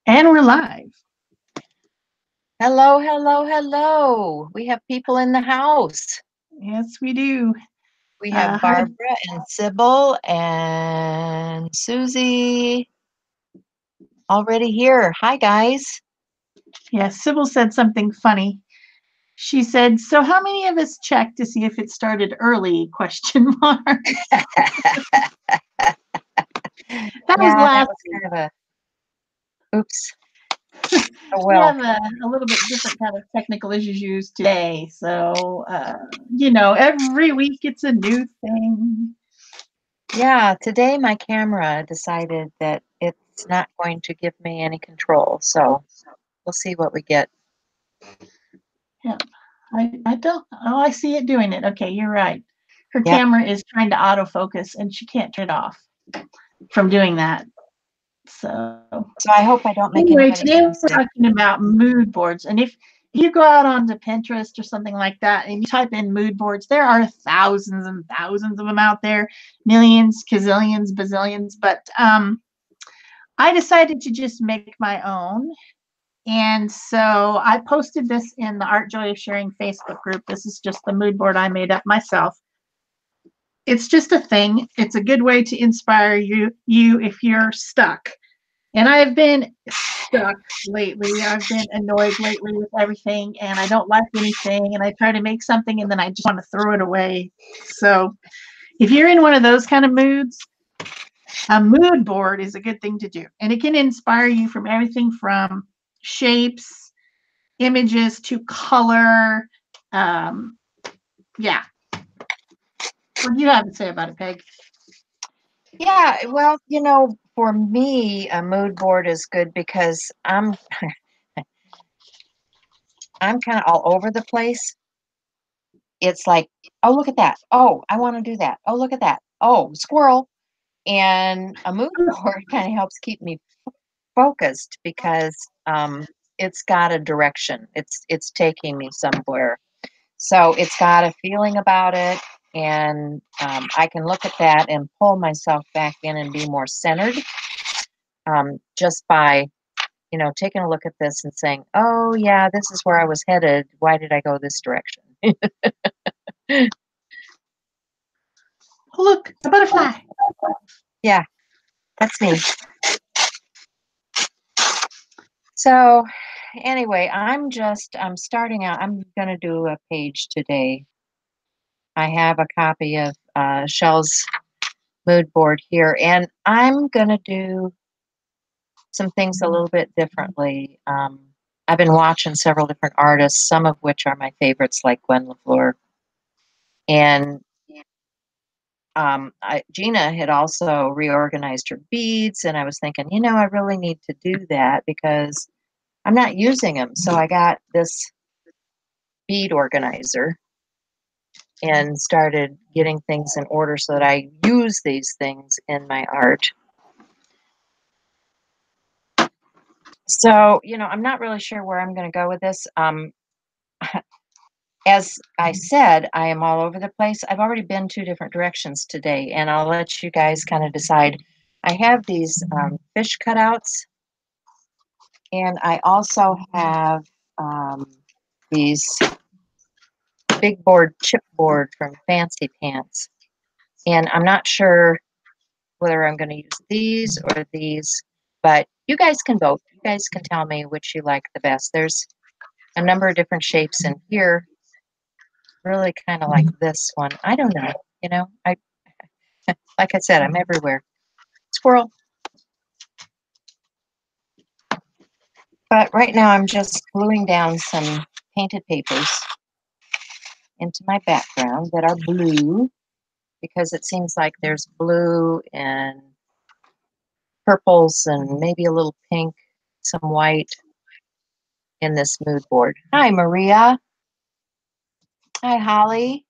And we're live. Hello, hello, hello. We have people in the house. Yes, we do. We have Hi. Barbara and Sybil and Susie already here. Hi, guys. Yes, Sybil said something funny. She said, "So how many of us checked to see if it started early?" Question mark. That was Yeah, that last was week. kind of oops. Oh, We well, have a little bit different kind of technical issues today. So, every week it's a new thing. yeah, today my camera decided that it's not going to give me any control. So we'll see what we get. Yeah. I don't, oh, I see it doing it. Okay, you're right. Her Yep, camera is trying to autofocus and she can't turn it off from doing that. So, so I hope I don't make anyway, anybody today we're sick. talking about mood boards. And if you go out onto Pinterest or something like that and you type in mood boards, there are thousands and thousands of them out there, millions, gazillions, bazillions. But I decided to just make my own. And so I posted this in the Art Joy of Sharing Facebook group. This is just the mood board I made up myself. It's just a thing. It's a good way to inspire you if you're stuck. And I've been stuck lately. I've been annoyed lately with everything and I don't like anything and I try to make something and then I just want to throw it away. So, if you're in one of those kind of moods, a mood board is a good thing to do. And it can inspire you from everything from shapes, images to color. Um, yeah. What do you have to say about it, Peg? Yeah, well, for me, a mood board is good because I'm kind of all over the place. It's like, oh, look at that. Oh, I want to do that. Oh, look at that. Oh, squirrel. And a mood board kind of helps keep me focused because it's got a direction. It's taking me somewhere. So it's got a feeling about it, and I can look at that and pull myself back in and be more centered just by taking a look at this and saying, oh, yeah, this is where I was headed. Why did I go this direction? Oh, look, a butterfly. Yeah, that's me. So, anyway, I'm starting out. I'm going to do a page today. I have a copy of Shell's mood board here, and I'm going to do some things a little bit differently. I've been watching several different artists, some of which are my favorites, like Gwen LaFleur. And Gina had also reorganized her beads, and I was thinking, I really need to do that because I'm not using them. So I got this bead organizer and started getting things in order so that I use these things in my art. So, I'm not really sure where I'm going to go with this. As I said, I am all over the place. I've already been two different directions today, and I'll let you guys kind of decide. I have these fish cutouts, and I also have these big board chipboard from Fancy Pants. And I'm not sure whether I'm going to use these or these, but you guys can vote. You guys can tell me which you like the best. There's a number of different shapes in here. Really kind of like this one. I don't know. I like I said, I'm everywhere. Squirrel. But right now I'm just gluing down some painted papers into my background that are blue because it seems like there's blue and purples and maybe a little pink, some white in this mood board. Hi, Maria. Hi, Holly.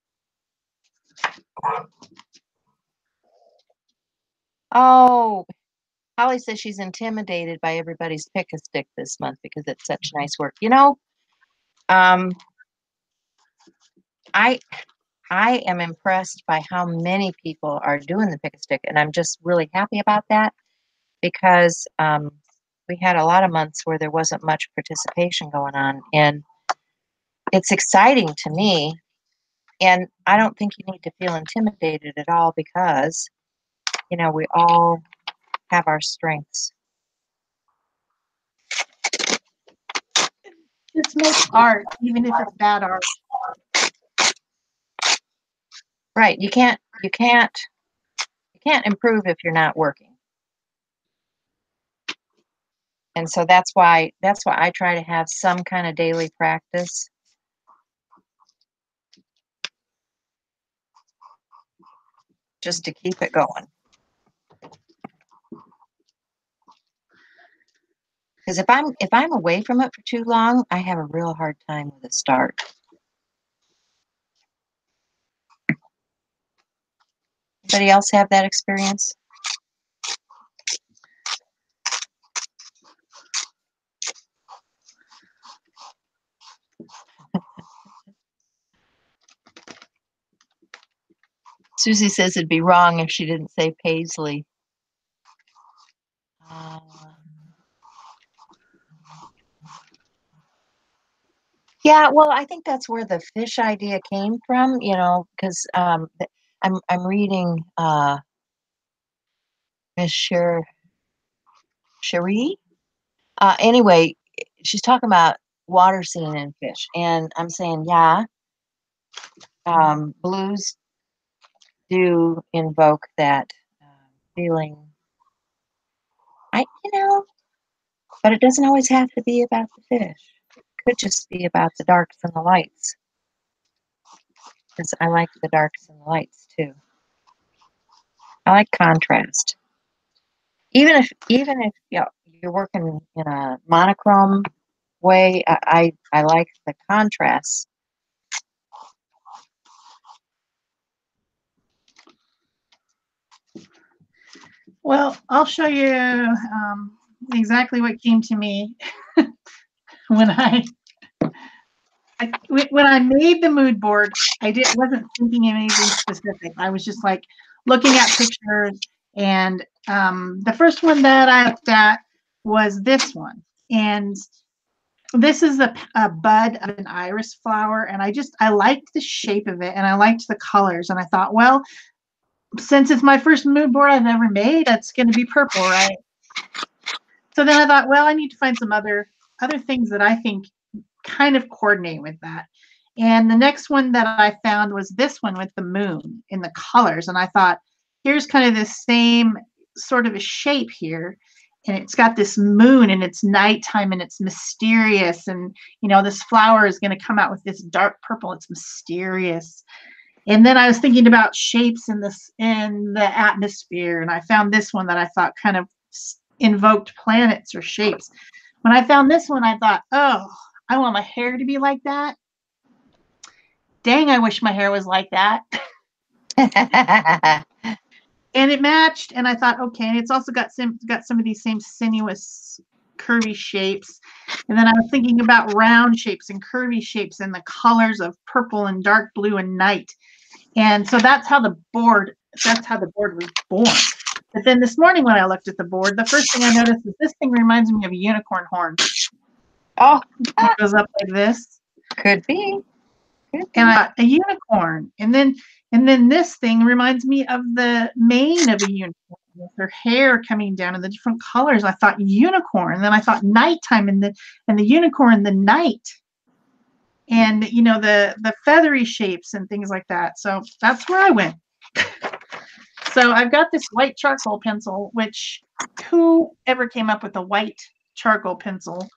Oh, Holly says she's intimidated by everybody's pick a stick this month because it's such nice work. Um, I I am impressed by how many people are doing the pick a stick, and I'm just really happy about that because we had a lot of months where there wasn't much participation going on, and it's exciting to me. And I don't think you need to feel intimidated at all because, you know, we all have our strengths. Just make art, even if it's bad art. Right. You can't improve if you're not working. And so that's why I try to have some kind of daily practice. Just to keep it going. Because if I'm away from it for too long, I have a real hard time with the start. Anybody else have that experience? Susie says it'd be wrong if she didn't say Paisley. Yeah, well, I think that's where the fish idea came from, you know, because I'm reading Miss Cherie. Anyway, she's talking about water scene in fish, and I'm saying, yeah, blues do invoke that feeling. You know, but it doesn't always have to be about the fish. It could just be about the darks and the lights. Because I like the darks and the lights too. I like contrast. Even if you know, you're working in a monochrome way, I like the contrast. Well, I'll show you exactly what came to me when when I made the mood board. Wasn't thinking of anything specific. I was just like looking at pictures, and the first one that I looked at was this one, and this is a bud of an iris flower, and I liked the shape of it, and I liked the colors, and I thought, well, since it's my first mood board I've ever made, that's going to be purple, right? So then I thought, well, I need to find some other things that I think kind of coordinate with that. And the next one that I found was this one with the moon in the colors. And I thought, here's kind of this same sort of a shape here. And it's got this moon and it's nighttime and it's mysterious. And, you know, this flower is going to come out with this dark purple. It's mysterious. And then I was thinking about shapes in the atmosphere. And I found this one that I thought kind of invoked planets or shapes. When I found this one, I thought, oh, I want my hair to be like that. Dang, I wish my hair was like that. And it matched, and I thought, okay, and it's also got some of these same sinuous, curvy shapes. And then I was thinking about round shapes and curvy shapes and the colors of purple and dark blue and night. And so that's how the board was born. But then this morning when I looked at the board, the first thing I noticed is this thing reminds me of a unicorn horn. Oh, it goes up like this. Could be. And a unicorn. And then this thing reminds me of the mane of a unicorn with her hair coming down in the different colors. I thought unicorn. And then I thought nighttime and the unicorn, the night. And you know, the feathery shapes and things like that. So that's where I went. So I've got this white charcoal pencil, which who ever came up with a white charcoal pencil?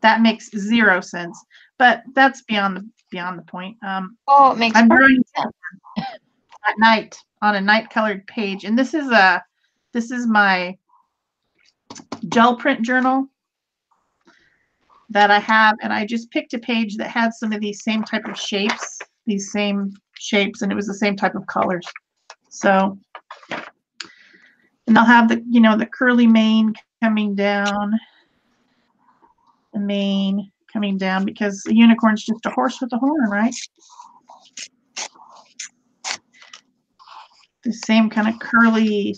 That makes zero sense. But that's beyond the point. It makes I'm drawing at night on a night colored page, and this is my gel print journal that I have, and I just picked a page that had some of these same type of shapes, and it was the same type of colors. So, and I'll have the curly mane coming down, the mane coming down, because a unicorn's just a horse with a horn, right? The same kind of curly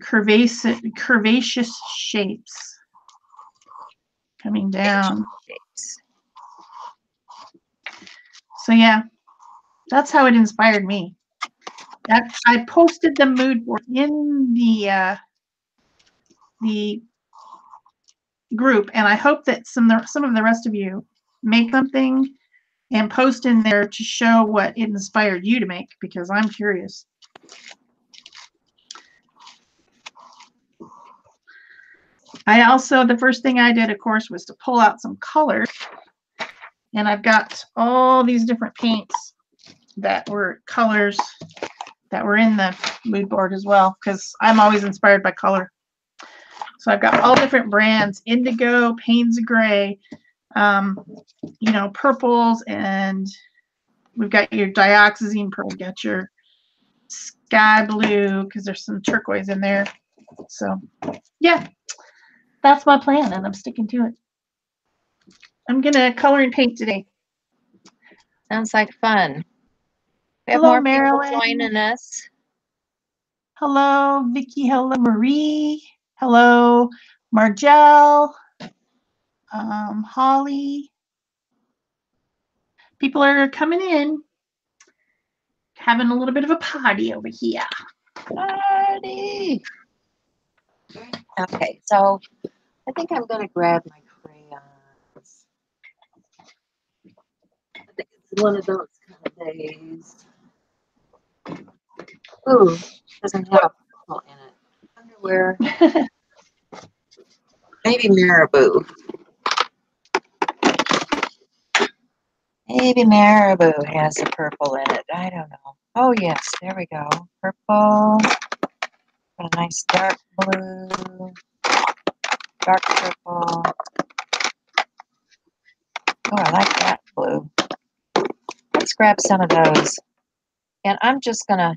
curvaceous shapes coming down. So yeah, that's how it inspired me. I posted the mood board in the group, and I hope that some of the rest of you make something and post in there to show what it inspired you to make, because I'm curious. The first thing I did, of course, was to pull out some colors, and I've got all these different paints that were colors that were in the mood board as well, because I'm always inspired by color. So I've got all different brands: indigo, Payne's gray, purples, and we've got your dioxazine purple, got your sky blue, because there's some turquoise in there. So yeah, that's my plan, and I'm sticking to it. I'm gonna color and paint today. Sounds like fun. We have Hello, more Marilyn. people joining us. Hello, Vicky. Hello, Marie. Hello, Margelle. Holly. People are coming in, having a little bit of a party over here. Party. Okay, so I think I'm going to grab my crayons. I think it's one of those kind of days. Ooh, doesn't have a purple in it. I wonder where. Maybe Marabou. Maybe Marabou has a purple in it. I don't know. Oh, yes, there we go. Purple. Got a nice dark blue. Dark purple. Oh, I like that blue. Let's grab some of those. And I'm just going to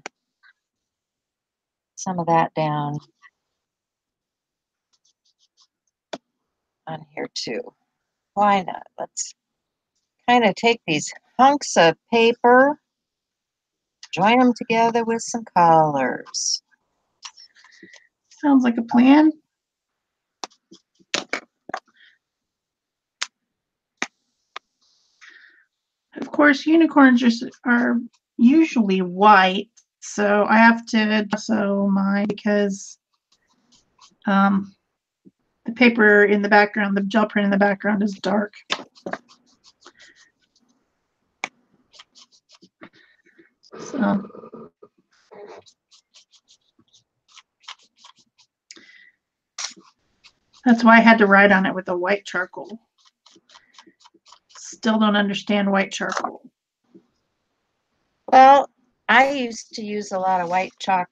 some of that down on here too. Why not? Let's kind of take these hunks of paper, join them together with some colors. Sounds like a plan. Of course, unicorns are usually white, so I have to also mine because the paper in the background, the gel print in the background is dark. So that's why I had to write on it with a white charcoal. Still don't understand white charcoal. Well, I used to use a lot of white chalk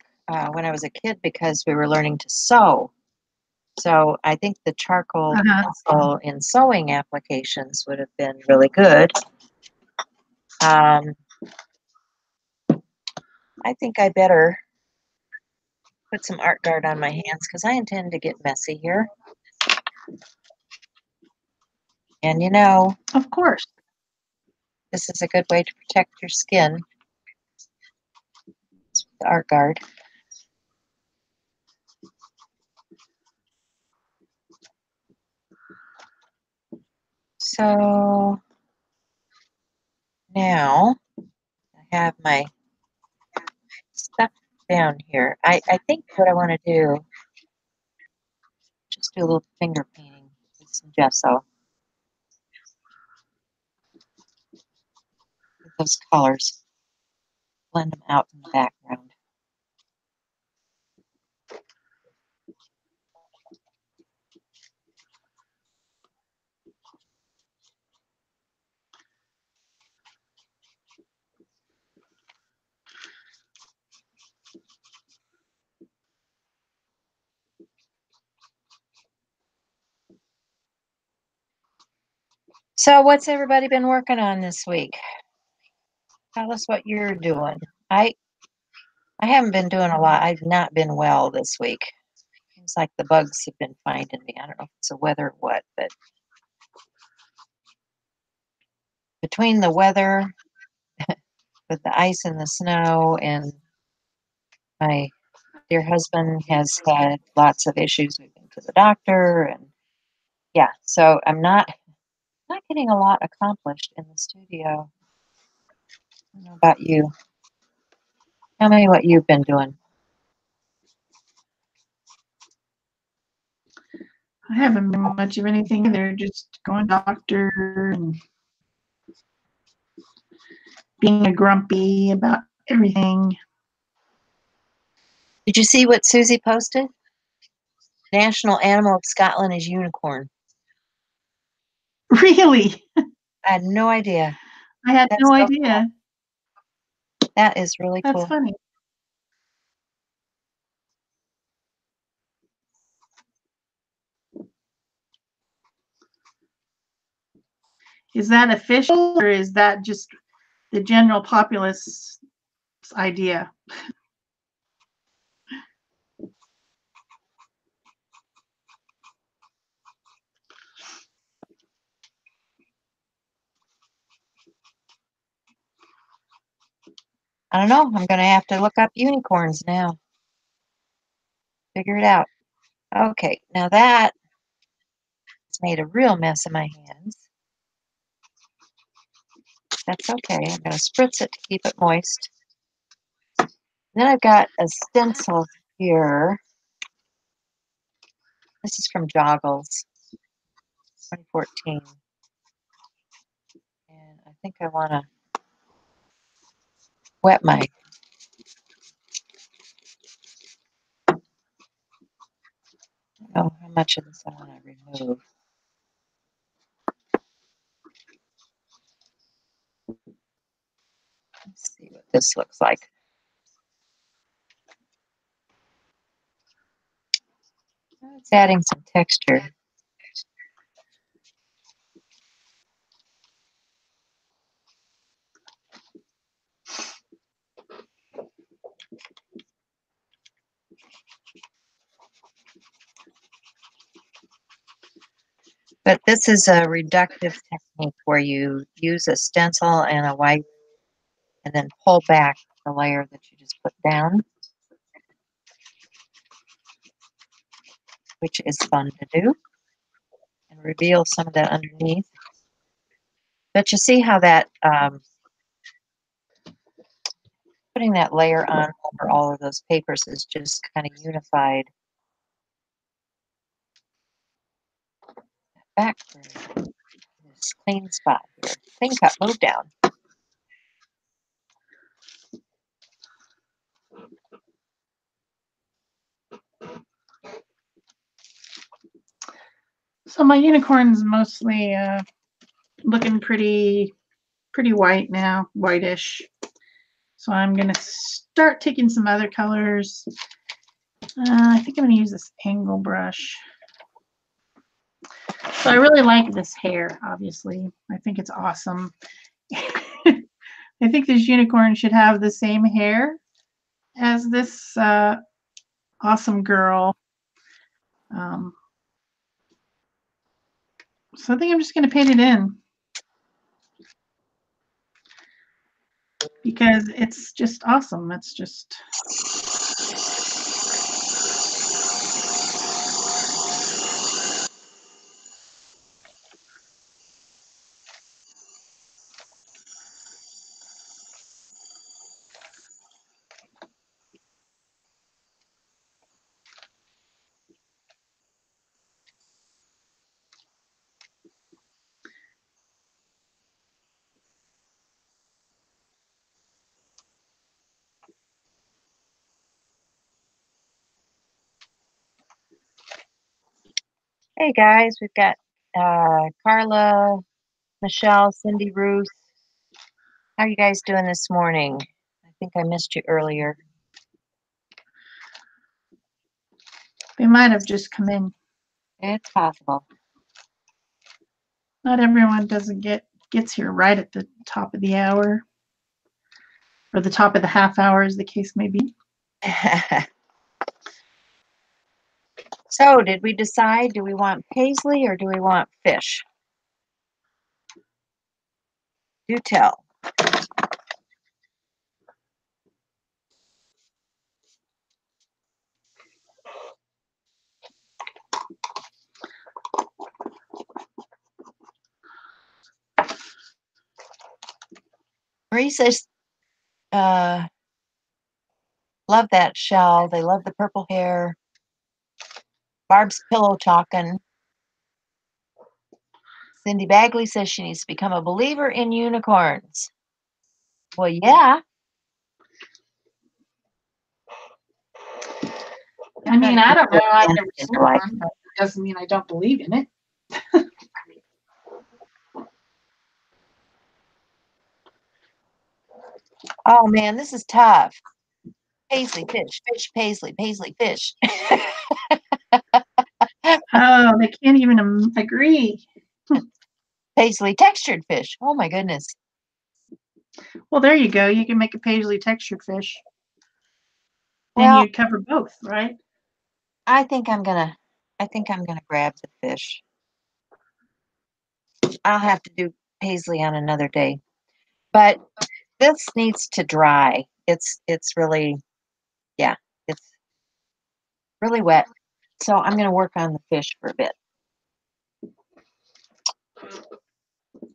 when I was a kid because we were learning to sew. So I think the charcoal pencil in sewing applications would have been really good. I think I better put some ArtGuard on my hands because I intend to get messy here. And you know, of course, this is a good way to protect your skin. It's the ArtGuard. So now I have my stuff down here. I think what I want to do, just do a little finger painting with some gesso. With those colors. Blend them out in the background. So what's everybody been working on this week? Tell us what you're doing. I haven't been doing a lot. I've not been well this week. Seems like the bugs have been finding me. I don't know if it's the weather or what, but between the weather with the ice and the snow and my dear husband has had lots of issues. We've been to the doctor, and yeah, so I'm not getting a lot accomplished in the studio. I don't know about you. Tell me what you've been doing. I haven't been much of anything either, just going to the doctor and being a grumpy about everything. Did you see what Susie posted? National animal of Scotland is unicorn. Really? I had no idea. I had That's no so idea. cool. That is really That's cool. funny. Is that official or is that just the general populace idea? I don't know. I'm going to have to look up unicorns now. Figure it out. Okay, now that has made a real mess of my hands. That's okay. I'm going to spritz it to keep it moist. Then I've got a stencil here. This is from Joggles, 2014. And I think I want to wet my... Oh, how much of this I want to remove. Let's see what this looks like. It's adding some texture. But this is a reductive technique where you use a stencil and a wipe and then pull back the layer that you just put down, which is fun to do, and reveal some of that underneath. But you see how that, putting that layer on over all of those papers is just kind of unified. Back for this clean spot here. Clean cut, move down. So my unicorn's mostly looking pretty white now, whitish. So I'm gonna start taking some other colors. I think I'm gonna use this angle brush. So I really like this hair, obviously. I think it's awesome. I think this unicorn should have the same hair as this awesome girl. So I think I'm just going to paint it in because it's just awesome. It's just... Hey guys, we've got Carla, Michelle, Cindy, Ruth. How are you guys doing this morning? I think I missed you earlier. They might have just come in. It's possible. Not everyone gets here right at the top of the hour, or the top of the half hour, as the case may be. So, did we decide, do we want paisley or do we want fish? Do tell. Marie says, love that shell. They love the purple hair. Barb's pillow talking. Cindy Bagley says she needs to become a believer in unicorns. Well, yeah. I mean, I don't know. I've never In seen your life. one, but it doesn't mean I don't believe in it. Oh man, this is tough. Paisley fish, fish, Paisley, Paisley fish. Oh, they can't even agree. Paisley textured fish. Oh my goodness. Well, there you go. You can make a Paisley textured fish. Then Well, you'd cover both, right? I think I'm gonna grab the fish. I'll have to do Paisley on another day. But this needs to dry. It's really, yeah, it's really wet. So I'm gonna work on the fish for a bit.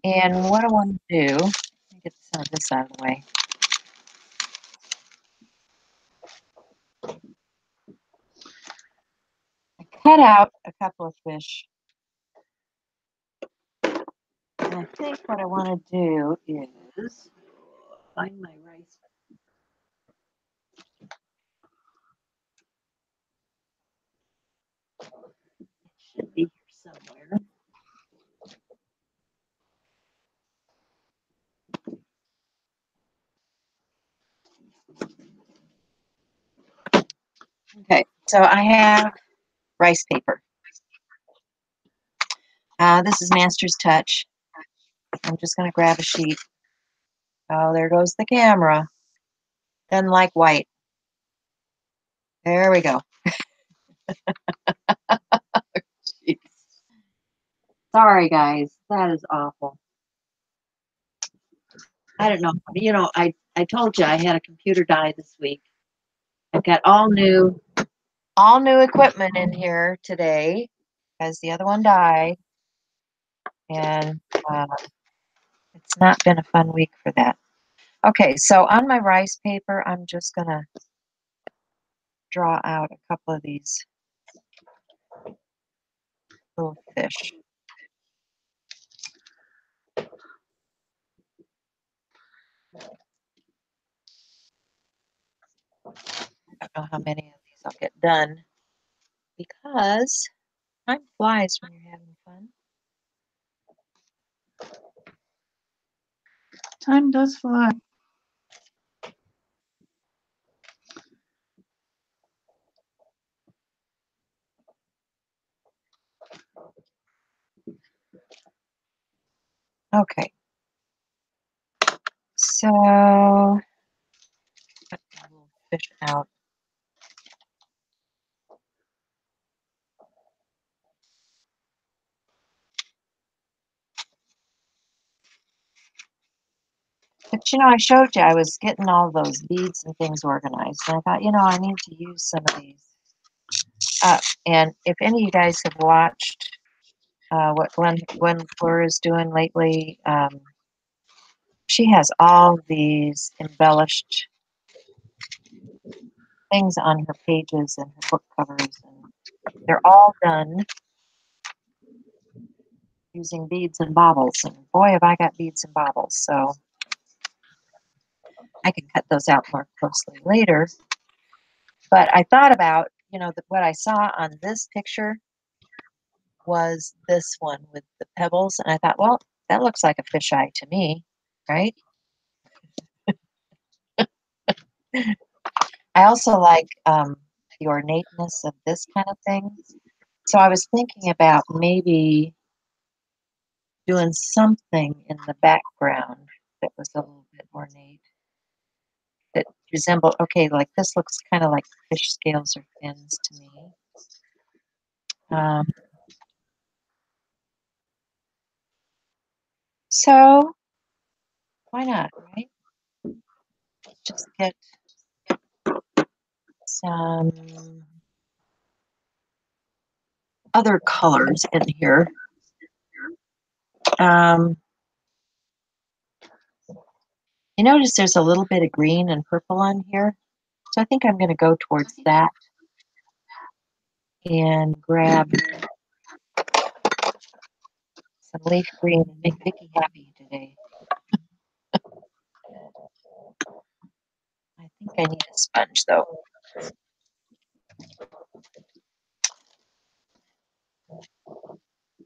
And what I want to do, let me get some of this out of the way. I cut out a couple of fish. And I think what I want to do is find my rice. It should be here somewhere. Okay, so I have rice paper. This is Master's Touch. I'm just going to grab a sheet. Oh, there goes the camera. Doesn't like white. There we go. Jeez. Sorry, guys. That is awful. I don't know. You know, I told you I had a computer die this week. I've got all new equipment in here today because the other one died. And it's not been a fun week for that. Okay, so on my rice paper, I'm just going to draw out a couple of these little fish. I don't know how many of these I'll get done because time flies when you're having fun. Time does fly. Okay. So, cut the little fish out. But you know, I showed you I was getting all those beads and things organized. And I thought, you know, I need to use some of these. And if any of you guys have watched what Gwen Fleur is doing lately, she has all these embellished things on her pages and her book covers. And they're all done using beads and baubles. And boy, have I got beads and baubles. So I can cut those out more closely later. But I thought about, you know, what I saw on this picture was this one with the pebbles. And I thought, well, that looks like a fisheye to me, right? I also like the ornateness of this kind of thing. So I was thinking about maybe doing something in the background that was a little bit ornate. That resembled, okay, like this looks kind of like fish scales or fins to me. So why not, right? Let's just get some other colors in here. You notice there's a little bit of green and purple on here. So I think I'm going to go towards that and grab some leaf green and make Vicki happy today. I think I need a sponge though.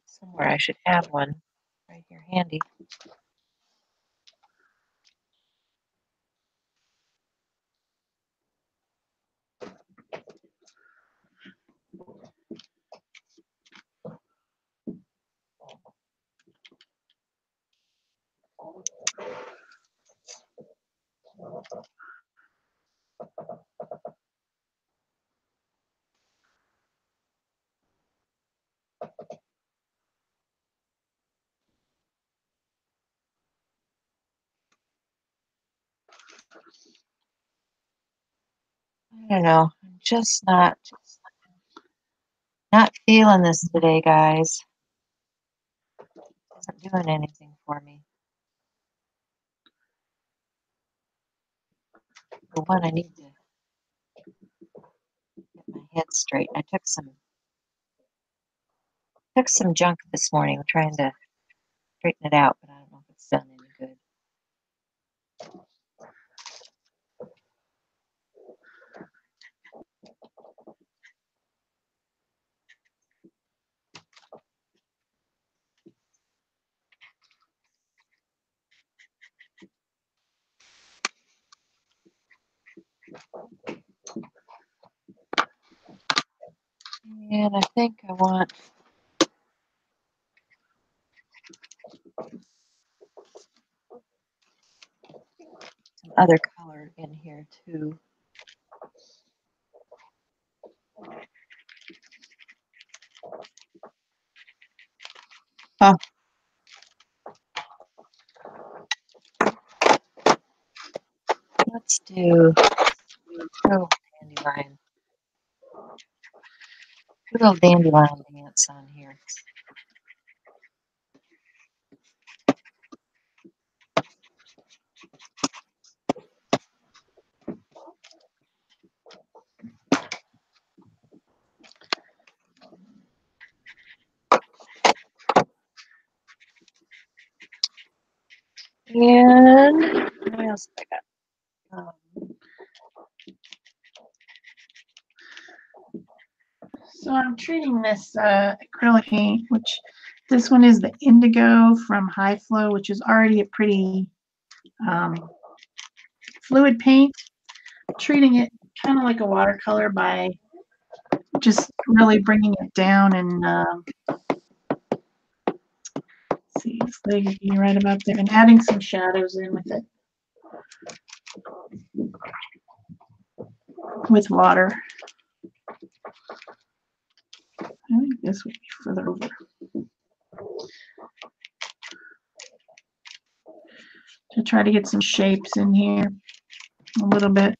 Somewhere I should have one right here handy. I don't know. I'm just not feeling this today, guys. Isn't doing anything for me. For one, I need to get my head straight. I took some junk this morning, trying to straighten it out, but I don't know if it's done any good. And I think I want some other color in here too. Huh. Let's do dandelion. Put a little dandelion dance on here. And what else have I got? So I'm treating this acrylic paint, which this one is the Indigo from High Flow, which is already a pretty fluid paint. Treating it kind of like a watercolor by just really bringing it down and see, it's like right about there, and adding some shadows in with it with water. I think this would be further over. To try to get some shapes in here a little bit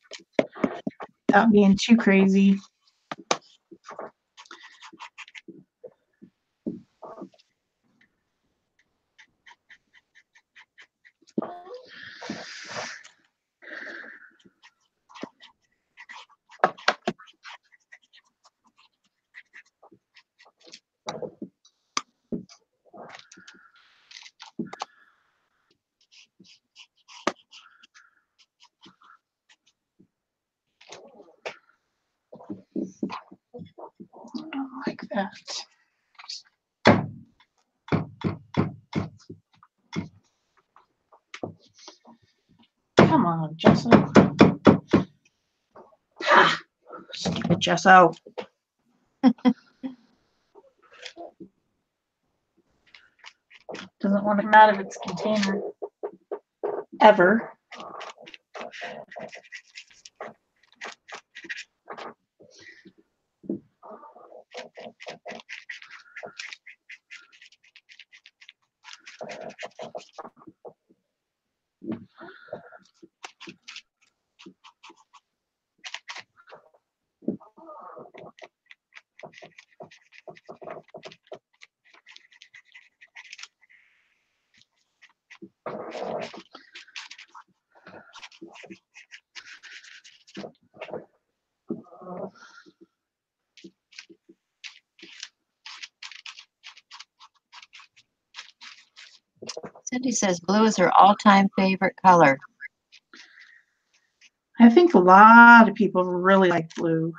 without being too crazy. Like that. Come on, Gesso. Ha! Stupid Gesso. Doesn't want to come out of its container. Ever. Cindy says blue is her all-time favorite color. I think a lot of people really like blue.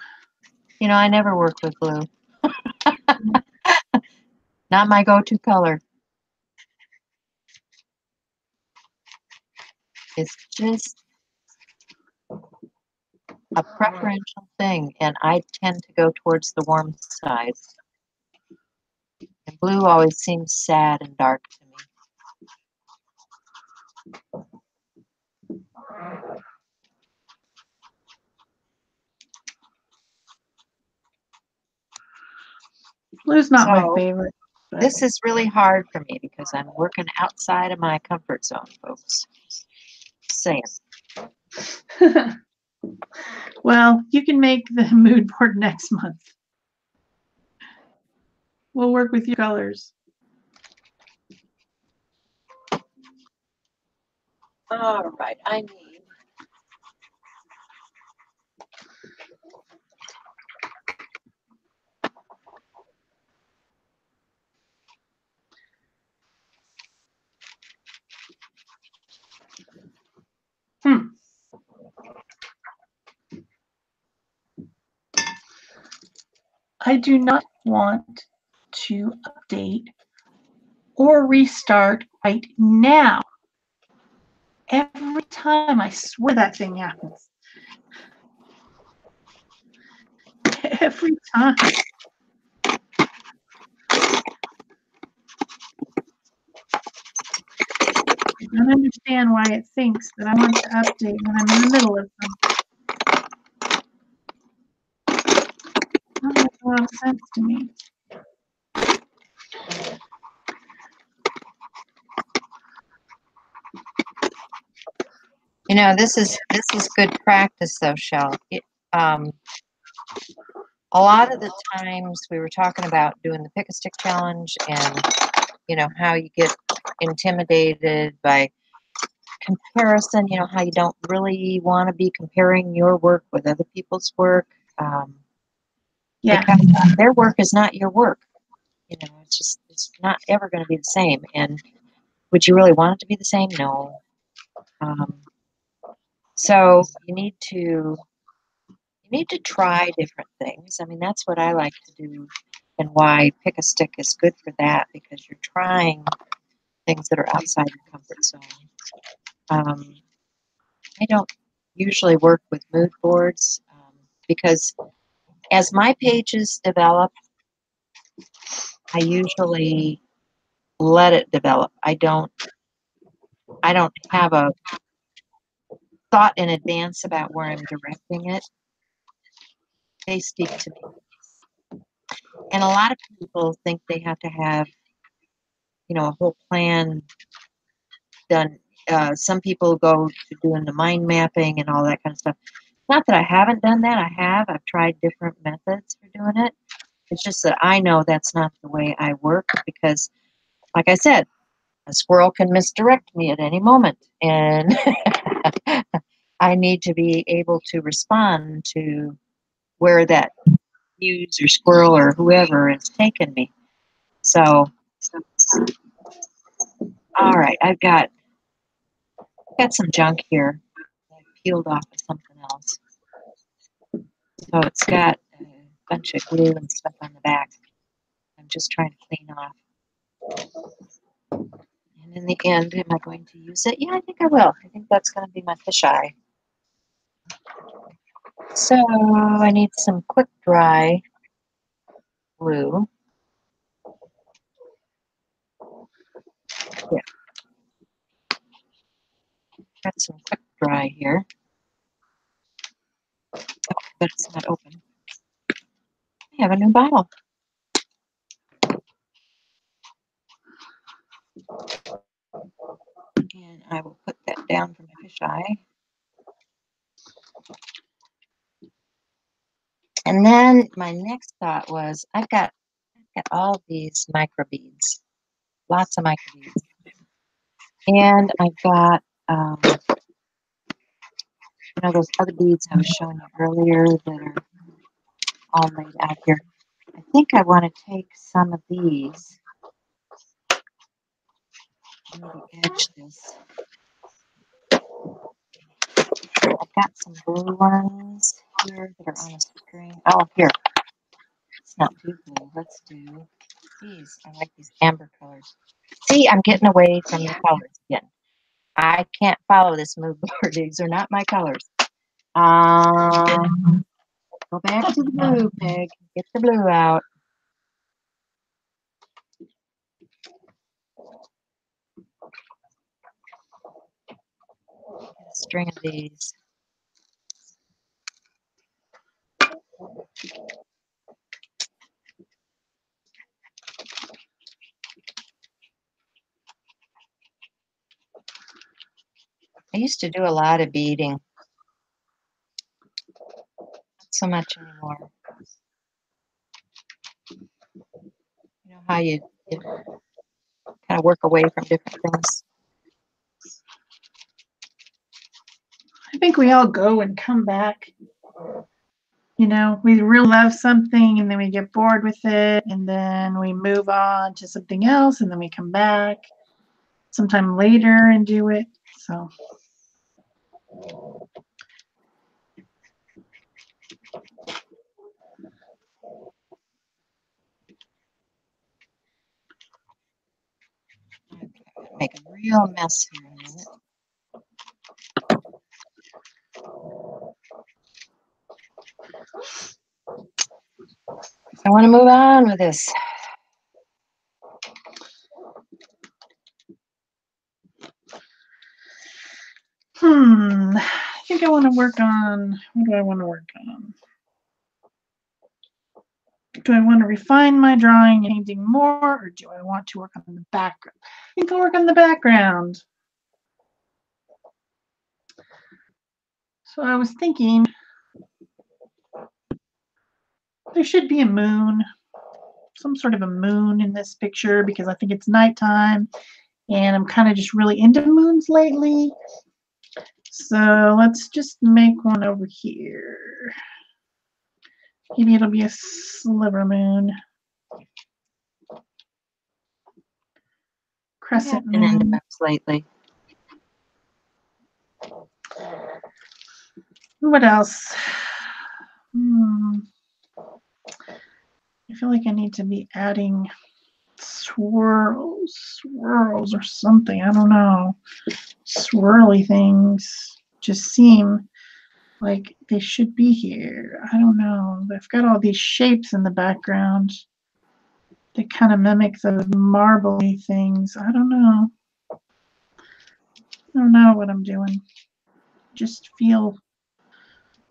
You know, I never work with blue. Not my go-to color. It's just a preferential thing, and I tend to go towards the warm side. And blue always seems sad and dark to me. Blue's not my So, favorite. But this is really hard for me because I'm working outside of my comfort zone, folks. Saying. well, you can make the mood board next month. We'll work with your colors. All right, I need. I do not want to update or restart right now. Every time, I swear that thing happens. Every time. I don't understand why it thinks that I want to update when I'm in the middle of something. That makes a lot of sense to me. You know, this is good practice, though, Shell. A lot of the times we were talking about doing the pick a stick challenge, and you know how you get intimidated by comparison. You know how you don't really want to be comparing your work with other people's work. Yeah. Because their work is not your work. You know, it's not ever going to be the same. And would you really want it to be the same? No. So you need to try different things. I mean, that's what I like to do, and why pick a stick is good for that, because you're trying things that are outside your comfort zone. I don't usually work with mood boards because as my pages develop, I usually let it develop. I don't have a thought in advance about where I'm directing it. They speak to me. And a lot of people think they have to have, you know, a whole plan done. Some people go to doing the mind mapping and all that kind of stuff. Not that I haven't done that. I have. I've tried different methods for doing it. It's just that I know that's not the way I work because, like I said, a squirrel can misdirect me at any moment. And I need to be able to respond to where that muse or squirrel or whoever is taking me. So, all right, I've got some junk here. I peeled off of something else. So it's got a bunch of glue and stuff on the back. I'm just trying to clean off. And in the end, am I going to use it? Yeah, I think I will. I think that's going to be my fisheye. So I need some quick dry glue. Yeah. Got some quick dry here. Oh, but it's not open. I have a new bottle. And I will put that down for my fisheye. And then my next thought was, I've got all these micro beads, lots of micro beads. And I've got, you know, those other beads I was showing you earlier that are all laid out here. I think I want to take some of these maybe edge this. I've got some blue ones here that are on a string. Oh, here. Let's not do blue. Let's do these. I like these amber colors. See, I'm getting away from the colors again. I can't follow this mood board. These are not my colors. Go back to the blue, Peg. Get the blue out. Get a string of these. I used to do a lot of beading. Not so much anymore. You know how you kind of work away from different things. I think we all go and come back. You know, we really love something and then we get bored with it and then we move on to something else and then we come back sometime later and do it. So Okay, make a real mess here in a minute. I want to move on with this. I think I want to work on, what do I want to work on? Do I want to refine my drawing and painting more, or do I want to work on the background? I think I'll work on the background. So I was thinking there should be a moon, some sort of a moon in this picture because I think it's nighttime and I'm kind of just really into moons lately. So let's just make one over here. Maybe it'll be a sliver moon. Crescent Been into moon. moons lately. What else? I feel like I need to be adding swirls or something. I don't know. Swirly things just seem like they should be here. I don't know. I've got all these shapes in the background. They kind of mimic those marbly things. I don't know. I don't know what I'm doing. Just feel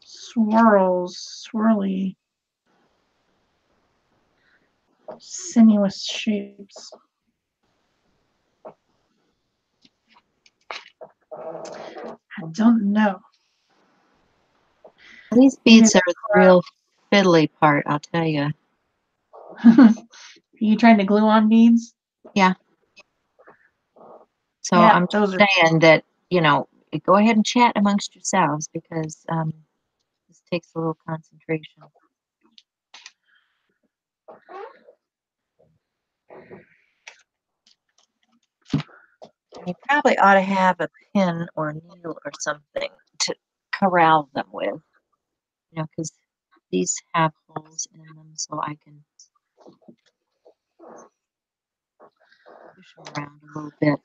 swirly, sinuous shapes. I don't know. These beads are the real fiddly part, I'll tell you. Are you trying to glue on beads? Yeah. So Yeah, I'm those are saying that, you know, go ahead and chat amongst yourselves because this takes a little concentration. You probably ought to have a pin or a needle or something to corral them with, you know, because these have holes in them, so I can push them around a little bit.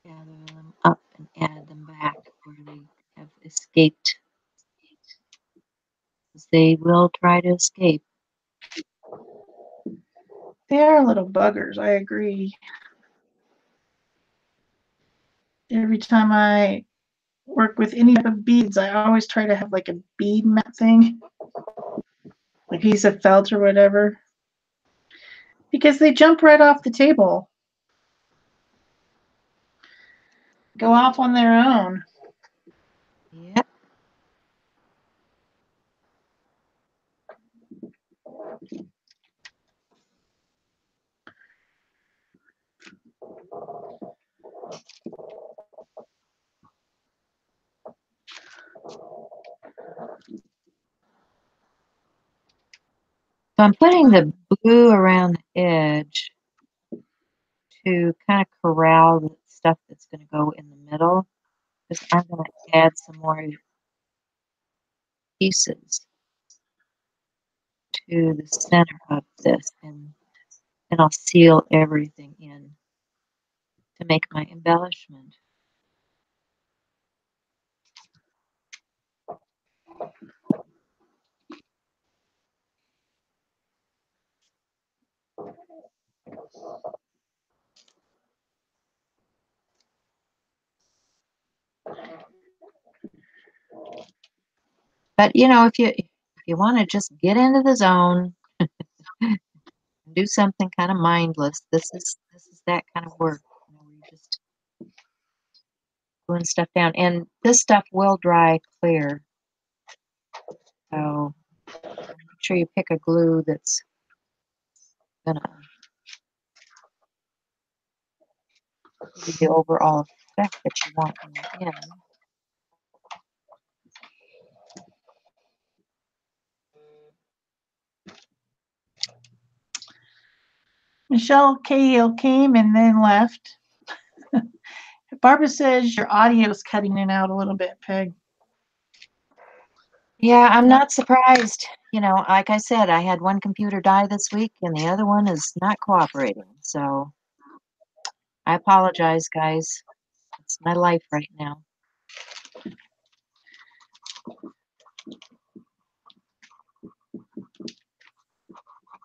Gather them up and add them back where they have escaped. They will try to escape. they are little buggers, I agree. Every time I work with any type of beads, I always try to have like a bead mat thing, like a piece of felt or whatever, because they jump right off the table, go off on their own. Yep. So I'm putting the blue around the edge to kind of corral the stuff that's going to go in the middle, because I'm going to add some more pieces to the center of this, and I'll seal everything in to make my embellishment. But you know, if you want to just get into the zone, do something kind of mindless, this is that kind of work. You know, where you're just gluing stuff down, and this stuff will dry clear. So make sure you pick a glue that's gonna give you the overall effect that you want in the end. Michelle Cahill came and then left. Barbara says your audio is cutting in out a little bit, Peg. Yeah, I'm not surprised. You know, like I said, I had one computer die this week and the other one is not cooperating. So I apologize, guys. It's my life right now.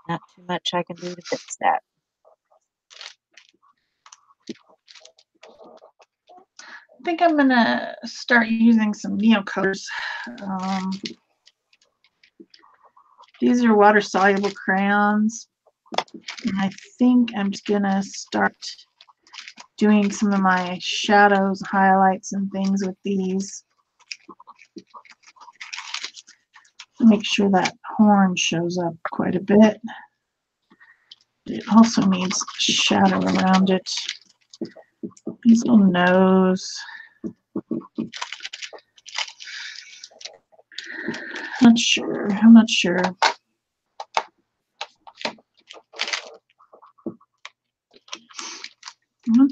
Not too much I can do to fix that. I think I'm gonna start using some Neocolors. These are water soluble crayons. And I think I'm just gonna start doing some of my shadows, highlights, and things with these. Make sure that horn shows up quite a bit. It also needs shadow around it. His little nose. Not sure. I'm not sure.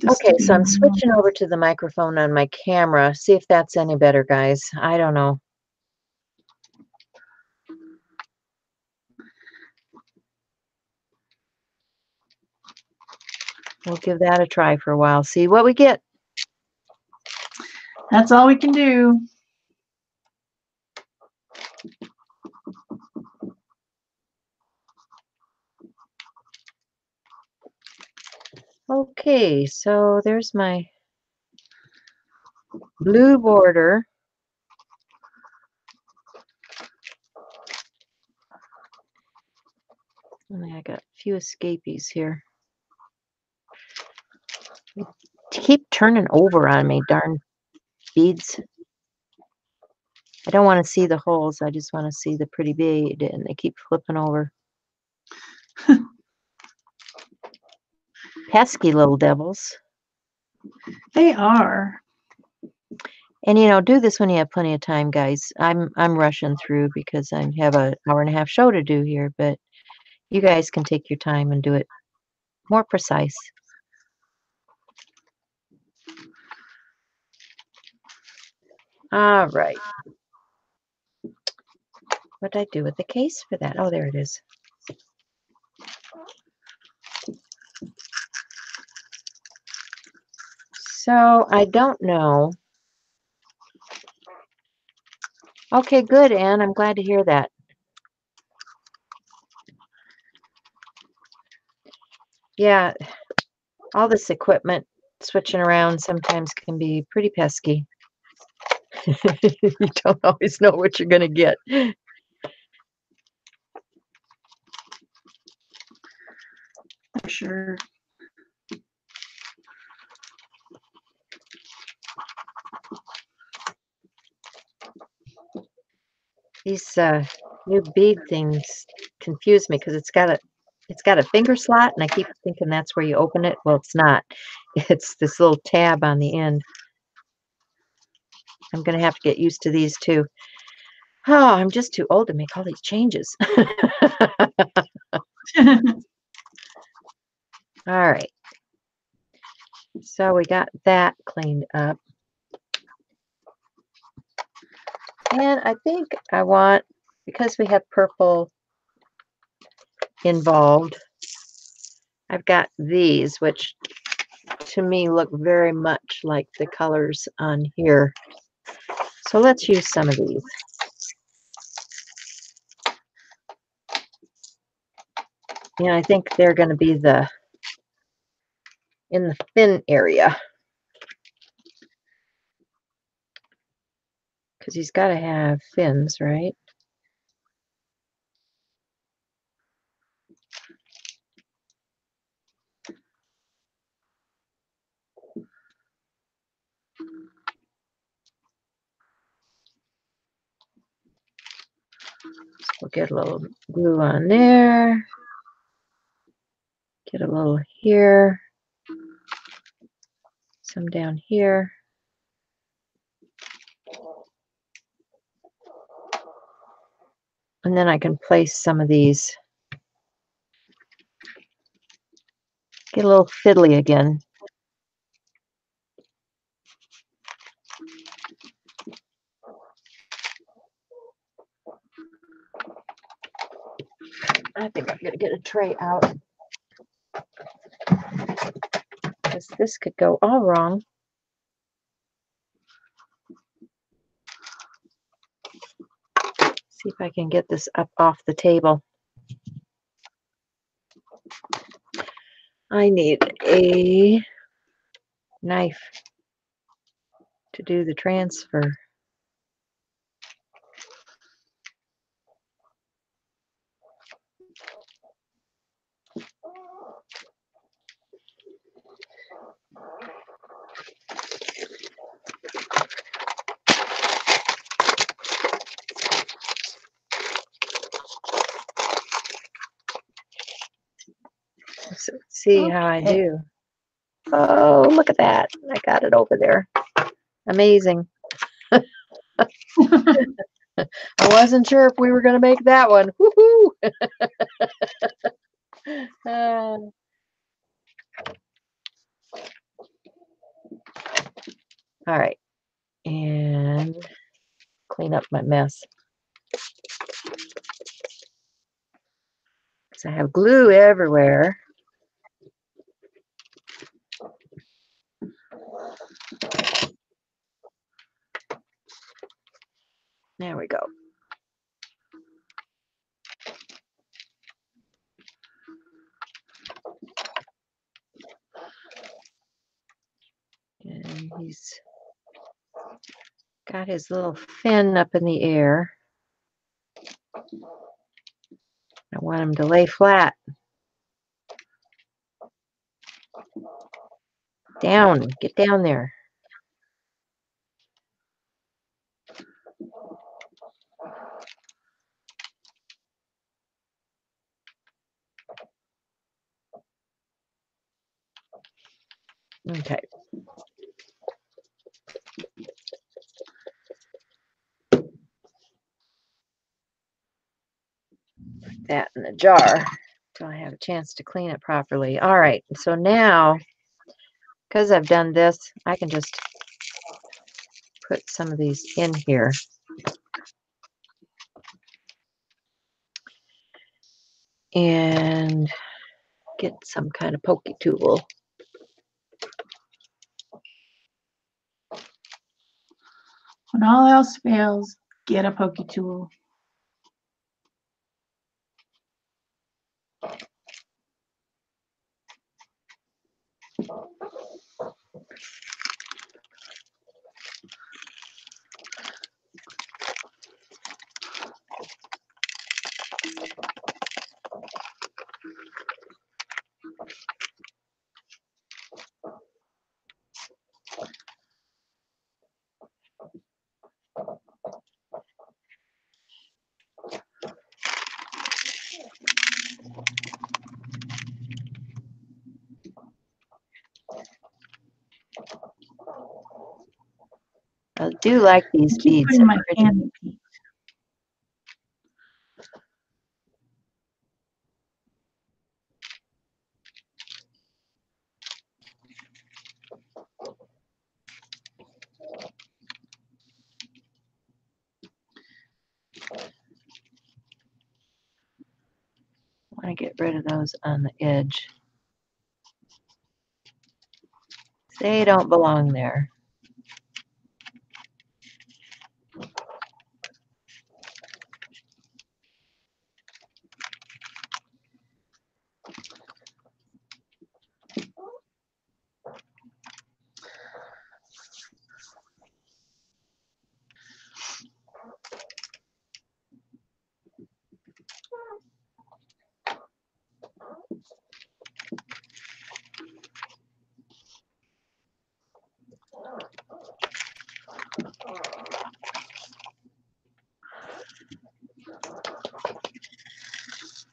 Okay, so I'm switching over to the microphone on my camera. See if that's any better, guys. I don't know. We'll give that a try for a while. See what we get. That's all we can do. Okay, so there's my blue border. And I got a few escapees here. Keep turning over on me, darn beads. I don't want to see the holes. I just want to see the pretty bead, and they keep flipping over. Pesky little devils. They are. And you know, do this when you have plenty of time, guys. I'm rushing through because I have an hour-and-a-half show to do here, but you guys can take your time and do it more precise. All right. What did I do with the case for that? Oh, there it is. So I don't know. Okay, good, Anne. I'm glad to hear that. Yeah, all this equipment switching around sometimes can be pretty pesky. You don't always know what you're going to get. For sure. These new bead things confuse me because it's got a finger slot, and I keep thinking that's where you open it. Well, it's not. It's this little tab on the end. I'm going to have to get used to these too. Oh, I'm just too old to make all these changes. All right. So we got that cleaned up. And I think I want, because we have purple involved, I've got these, which to me look very much like the colors on here. So let's use some of these. Yeah, I think they're going to be in the fin area. Because he's got to have fins, right? So we'll get a little glue on there. Get a little here. Some down here. And then I can place some of these. Get a little fiddly again. I think I'm going to get a tray out. Because this could go all wrong. See if I can get this up off the table. I need a knife to do the transfer. Let's see how I do. Oh, look at that. I got it over there. Amazing. I wasn't sure if we were going to make that one. Woohoo! All right. And clean up my mess. Because I have glue everywhere. There we go. And he's got his little fin up in the air. I want him to lay flat. Down. Get down there. Okay. Put that in the jar till I have a chance to clean it properly. All right. So now, because I've done this, I can just put some of these in here. And get some kind of pokey tool. When all else fails, get a pokey tool. I do like these I keep beads. putting my hand in Pete. I get rid of those on the edge. They don't belong there.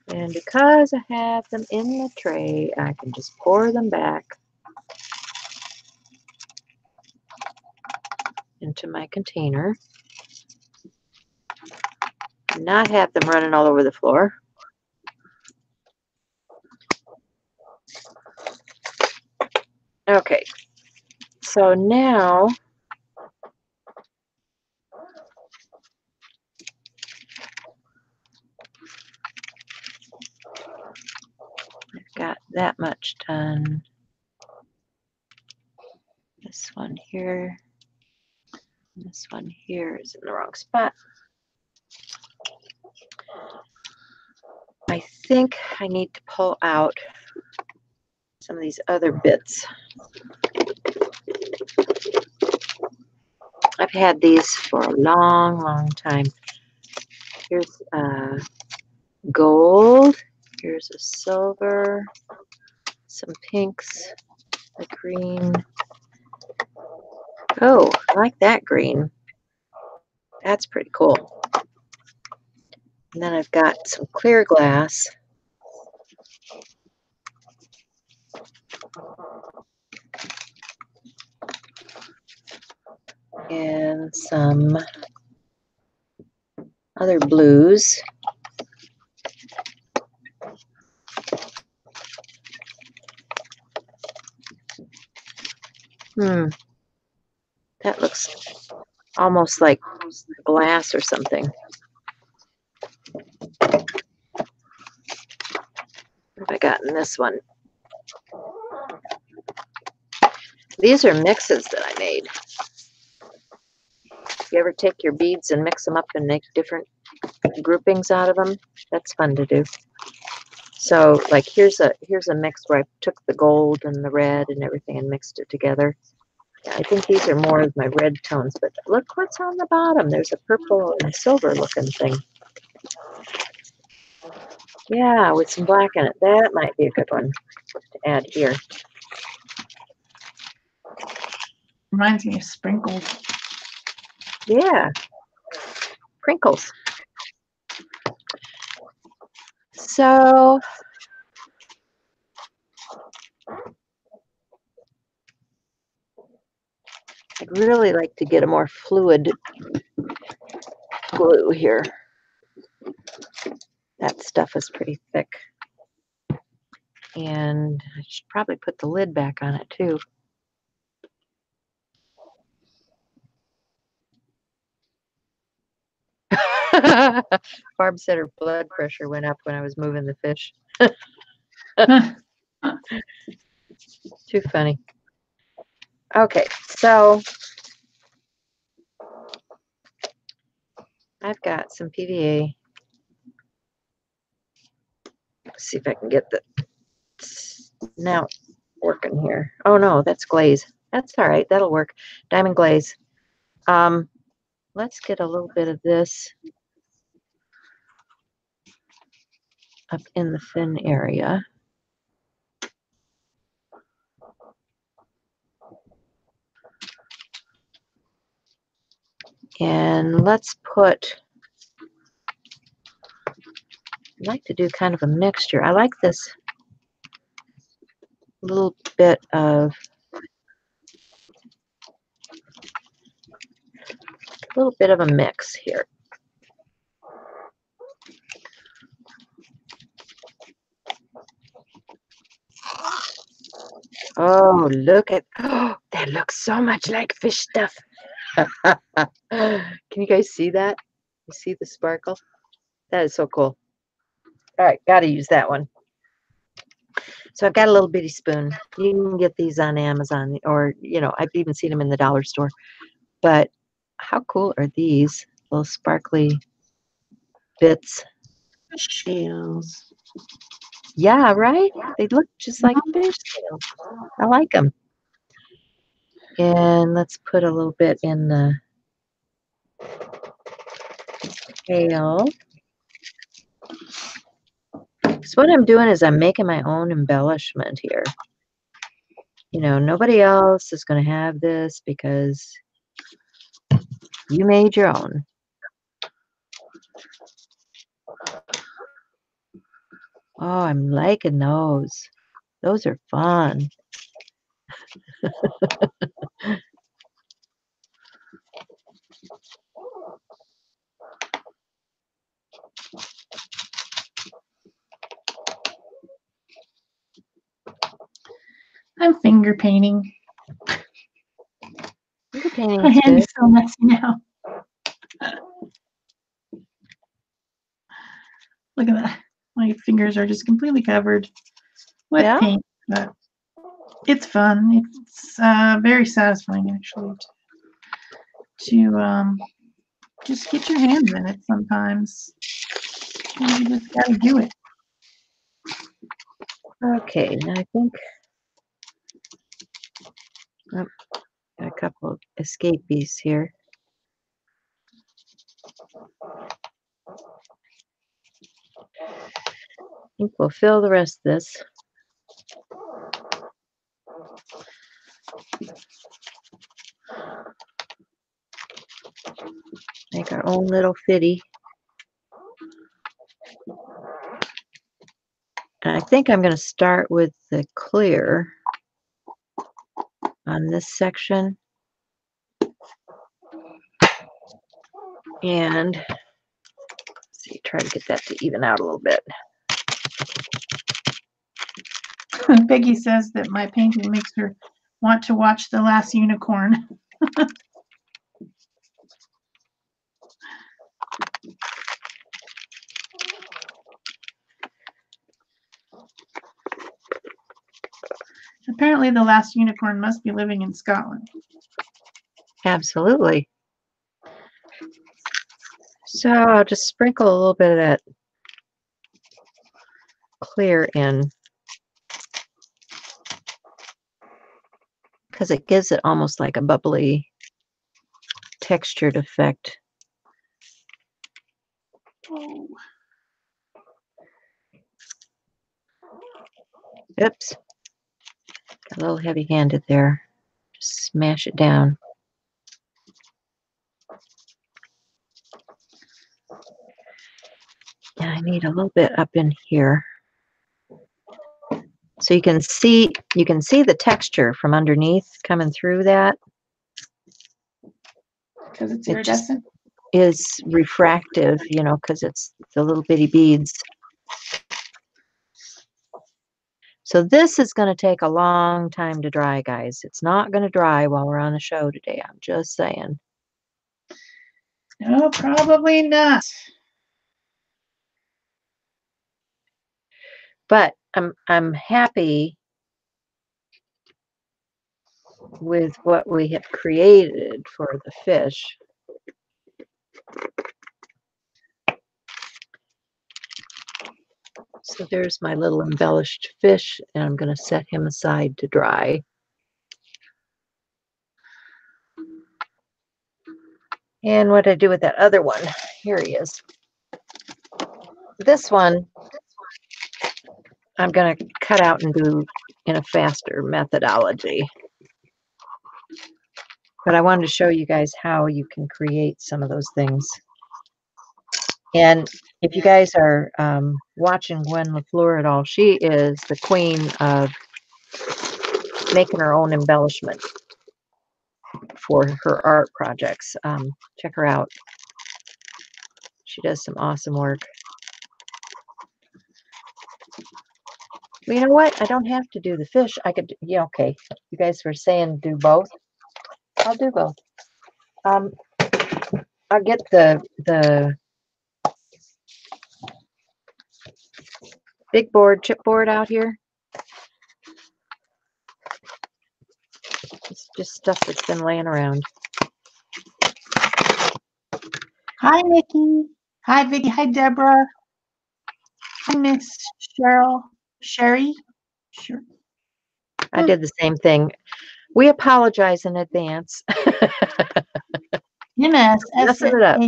And because I have them in the tray, I can just pour them back into my container. Not have them running all over the floor. Okay, so now I've got that much done. This one here, this one here is in the wrong spot. I think I need to pull out some of these other bits. I've had these for a long, long time. Here's gold. Here's a silver, some pinks, a green. Oh, I like that green. That's pretty cool. And then I've got some clear glass. And some other blues. That looks almost like glass or something. What have I got in this one? These are mixes that I made. If you ever take your beads and mix them up and make different groupings out of them, that's fun to do. So like here's a mix where I took the gold and the red and everything and mixed it together. I think these are more of my red tones, but look what's on the bottom. There's a purple and silver looking thing. Yeah, with some black in it. That might be a good one to add here. Reminds me of sprinkles. Yeah, crinkles. So I'd really like to get a more fluid glue here. That stuff is pretty thick. And I should probably put the lid back on it too. Barb said her blood pressure went up when I was moving the fish. Too funny. Okay, so I've got some PVA. Let's see if I can get the now working here. Oh no, that's glaze. That's all right. That'll work. Diamond glaze. Let's get a little bit of this up in the thin area. And let's put, I'd like to do kind of a mixture. I like this little bit of, a mix here. Oh, look at, oh, that looks so much like fish stuff. Can you guys see that? You see the sparkle? That is so cool. All right, got to use that one. So I've got a little bitty spoon. You can get these on Amazon, or, you know, I've even seen them in the dollar store. But how cool are these little sparkly bits? Scales. Yeah, right? They look just like fish scales. I like them. And let's put a little bit in the scale. So what I'm doing is I'm making my own embellishment here. You know, nobody else is going to have this because you made your own. Oh, I'm liking those. Those are fun. I'm finger painting. Finger painting My is hand good. is so messy now. Look at that. My fingers are just completely covered with Yeah. paint, but it's fun. It's very satisfying, actually, to just get your hands in it sometimes. And you just gotta do it. Okay, now I think got a couple of escapees here. I think we'll fill the rest of this. Make our own little fitty. And I think I'm going to start with the clear on this section. And let's see, try to get that to even out a little bit. Peggy says that my painting makes her want to watch The Last Unicorn. Apparently, the last unicorn must be living in Scotland. Absolutely. So I'll just sprinkle a little bit of that clear in, because it gives it almost like a bubbly textured effect. Oh. Oops. Got a little heavy-handed there. Just smash it down. And I need a little bit up in here. So you can see the texture from underneath coming through that. Because it's It just iridescent. is refractive, you know, because it's the little bitty beads. So this is going to take a long time to dry, guys. It's not going to dry while we're on the show today. I'm just saying. No, probably not. But I'm happy with what we have created for the fish. So there's my little embellished fish, and I'm going to set him aside to dry. And what did I do with that other one? Here he is. This one, I'm going to cut out and do in a faster methodology. But I wanted to show you guys how you can create some of those things. And if you guys are watching Gwen LaFleur at all, she is the queen of making her own embellishment for her art projects. Check her out. She does some awesome work. Well, you know what? I don't have to do the fish. I could, yeah, okay. You guys were saying do both. I'll do both. I'll get the big board, chipboard out here. It's just stuff that's been laying around. Hi, Nikki. Hi, Vicky. Hi, Deborah. Hi, Miss Cheryl. Sherry. Sure. I did the same thing. We apologize in advance. Yes, Messing it up.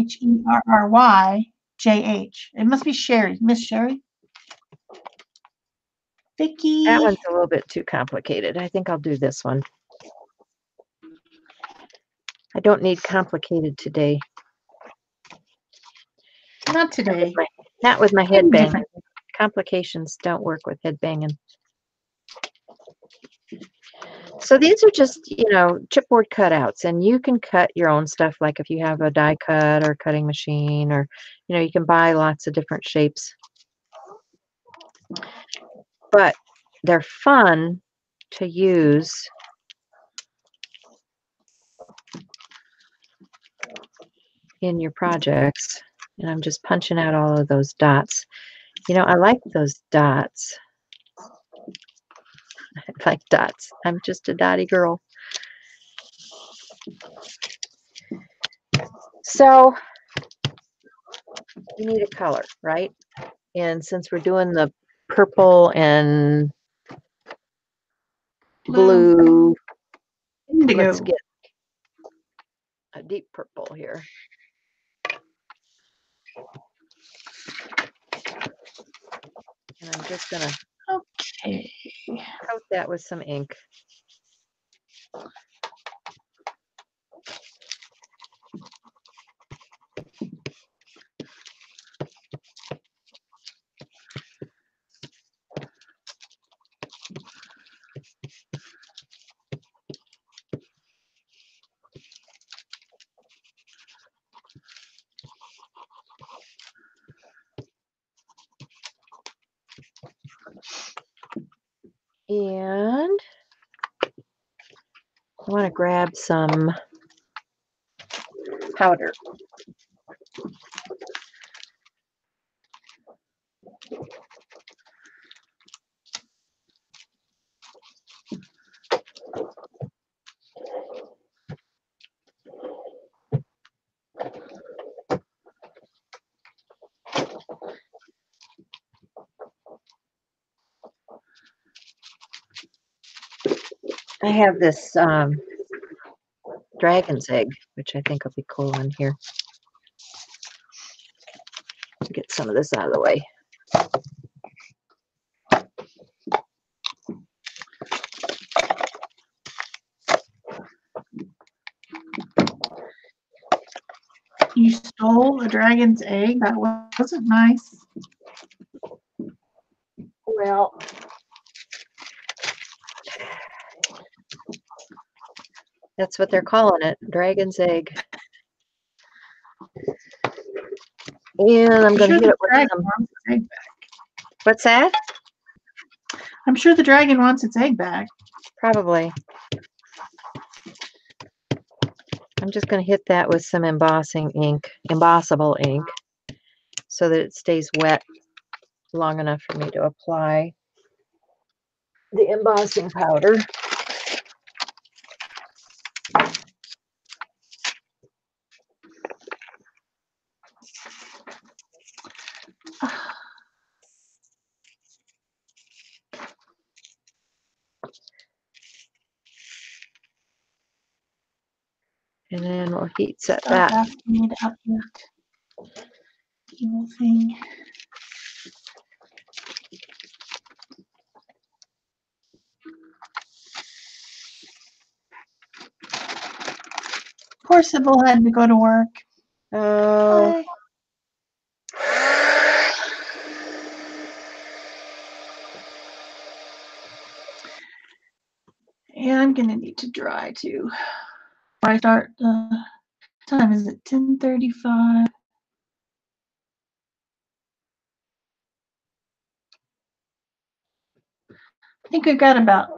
SHERRYJH. It must be Sherry. Miss Sherry. Vicky. That one's a little bit too complicated. I think I'll do this one. I don't need complicated today. Not today. Not with my head banging. Complications don't work with head banging. So these are just, chipboard cutouts, and you can cut your own stuff. Like if you have a die cut or cutting machine, or, you can buy lots of different shapes. But they're fun to use in your projects. And I'm just punching out all of those dots. I like those dots. I like dots. I'm just a dotty girl. So you need a color, right? And since we're doing the purple and blue, Indigo. let's get a deep purple here. And I'm just going to coat that with some ink. And I want to grab some powder. I have this dragon's egg, which I think will be cool in here. Get some of this out of the way. You stole a dragon's egg? That wasn't nice. Well, that's what they're calling it, dragon's egg. And I'm going to hit it with some. What's that? I'm sure the dragon wants its egg back. Probably. I'm just going to hit that with some embossable ink, so that it stays wet long enough for me to apply the embossing powder. And then we'll heat set that. Asking me to uplift evil thing. Poor Sybil had to go to work. Oh. Yeah, I'm gonna need to dry too. I start. Time is it? 10:35. I think we've got about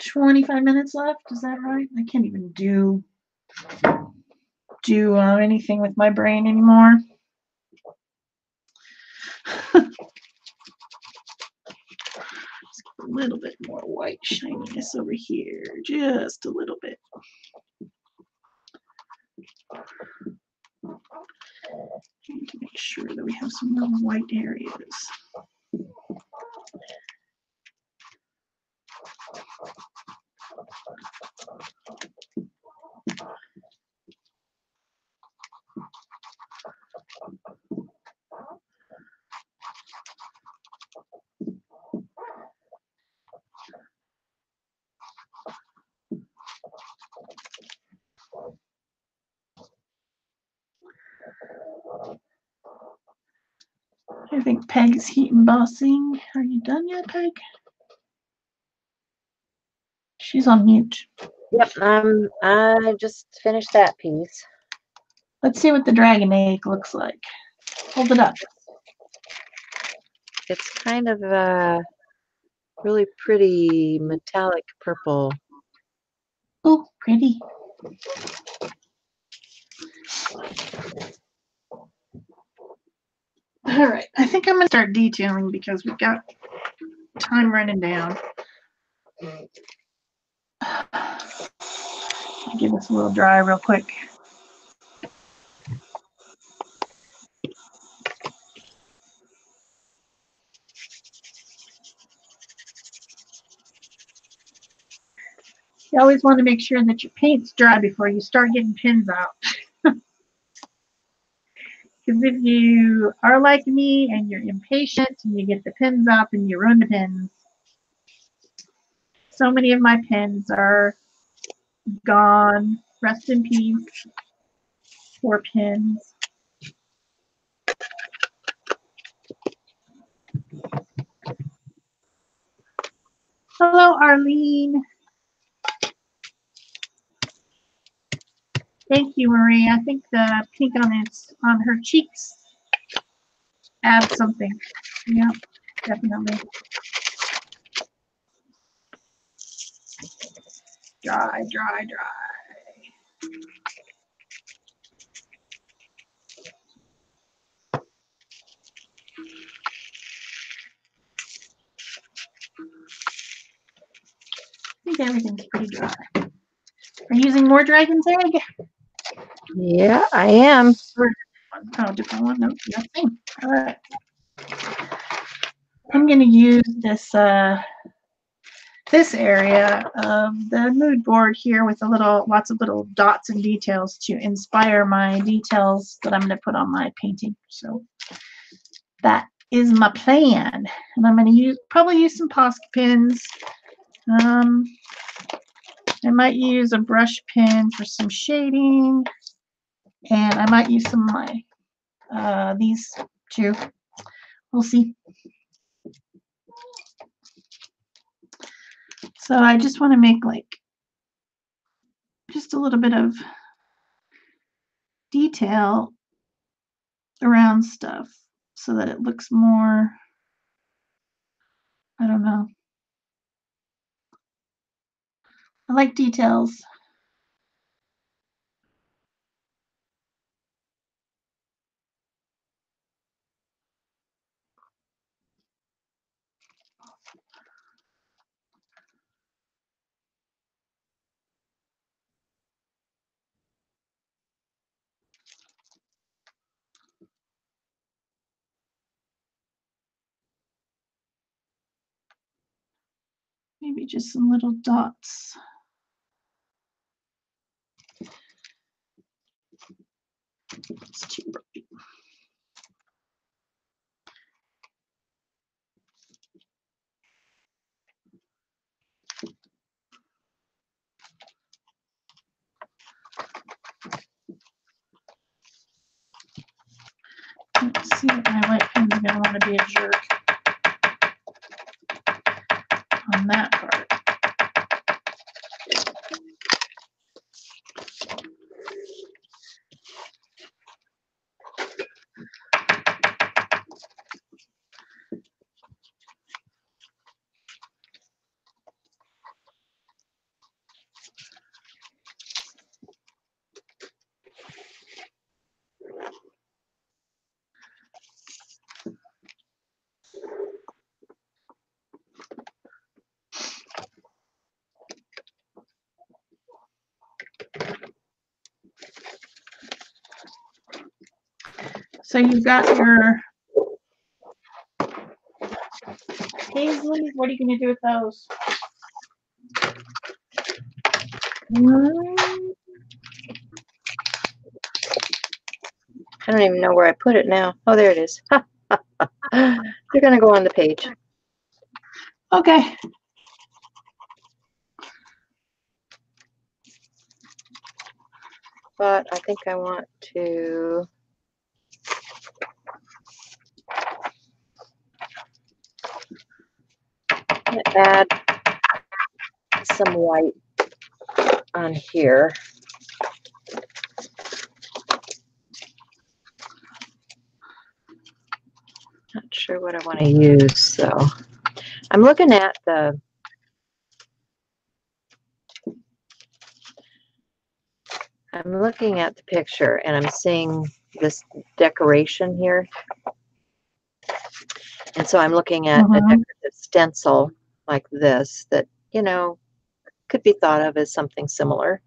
25 minutes left. Is that right? I can't even do anything with my brain anymore. little bit more white shininess over here, just a little bit. Trying to make sure that we have some real white areas. I think Peg's heat embossing. Are you done yet, Peg? She's on mute. Yep, I just finished that piece. Let's see what the dragon egg looks like. Hold it up. It's kind of a really pretty metallic purple. Oh, pretty. All right, I think I'm gonna start detailing because we've got time running down. Give this a little dry real quick. You always want to make sure that your paint's dry before you start getting pins out. Because if you are like me and you're impatient and you get the pins up and you ruin the pins, so many of my pins are gone. Rest in peace. Poor pins. Hello, Arlene. Thank you, Marie. I think the pink on her cheeks adds something. Yeah, definitely. Dry, dry, dry. I think everything's pretty dry. Are you using more dragon's egg? Yeah, I am. Oh, different one? No, nothing. All right. I'm going to use this this area of the mood board here with lots of little dots and details to inspire my details that I'm going to put on my painting. So that is my plan, and I'm going to probably use some Posca pins. I might use a brush pen for some shading, and I might use some of my these two. We'll see. So I just want to make like just a little bit of detail around stuff so that it looks more, I don't know. I like details. Maybe just some little dots. It's too bright. Let's see if my white pen's are going to want to be a jerk on that part. So you've got your paisleys. What are you going to do with those? I don't even know where I put it now. Oh, there it is. They're going to go on the page. Okay. But I think I want to add some white on here. Not sure what I want to use, so I'm looking at the picture and I'm seeing this decoration here. And so I'm looking at a decorative stencil like this that, you know, could be thought of as something similar.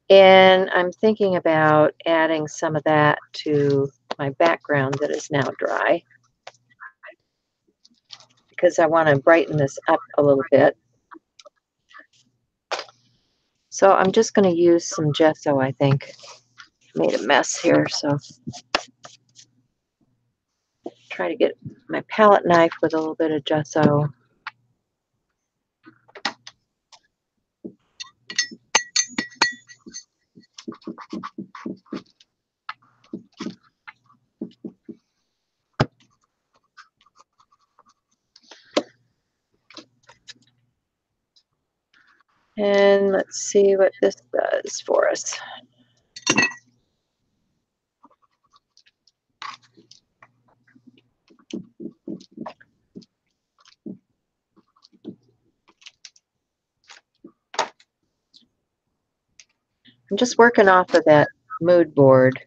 And I'm thinking about adding some of that to my background that is now dry, because I want to brighten this up a little bit. So I'm just going to use some gesso, I think. Made a mess here, so try to get my palette knife with a little bit of gesso. And let's see what this does for us. I'm just working off of that mood board,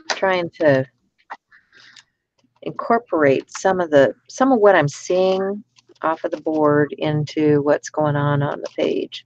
trying to incorporate some of what I'm seeing off of the board into what's going on the page.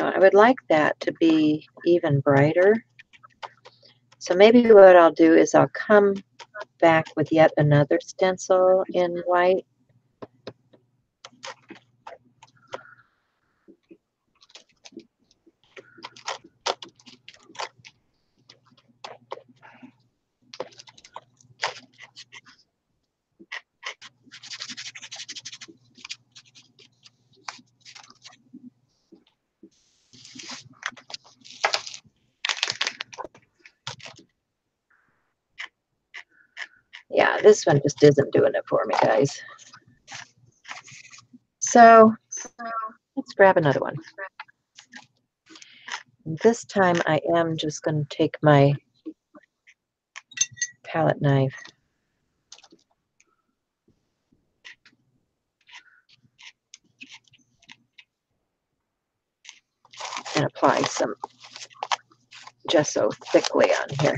I would like that to be even brighter. So maybe what I'll do is I'll come back with yet another stencil in white. Yeah, this one just isn't doing it for me, guys. So let's grab another one. This time I am just going to take my palette knife and apply some gesso thickly on here.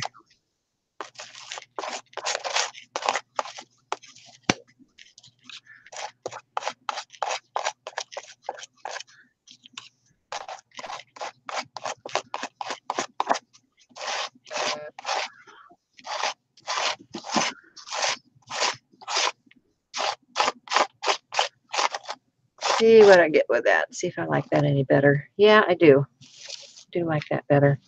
See what I get with that. See if I like that any better. Yeah, I do. Do like that better.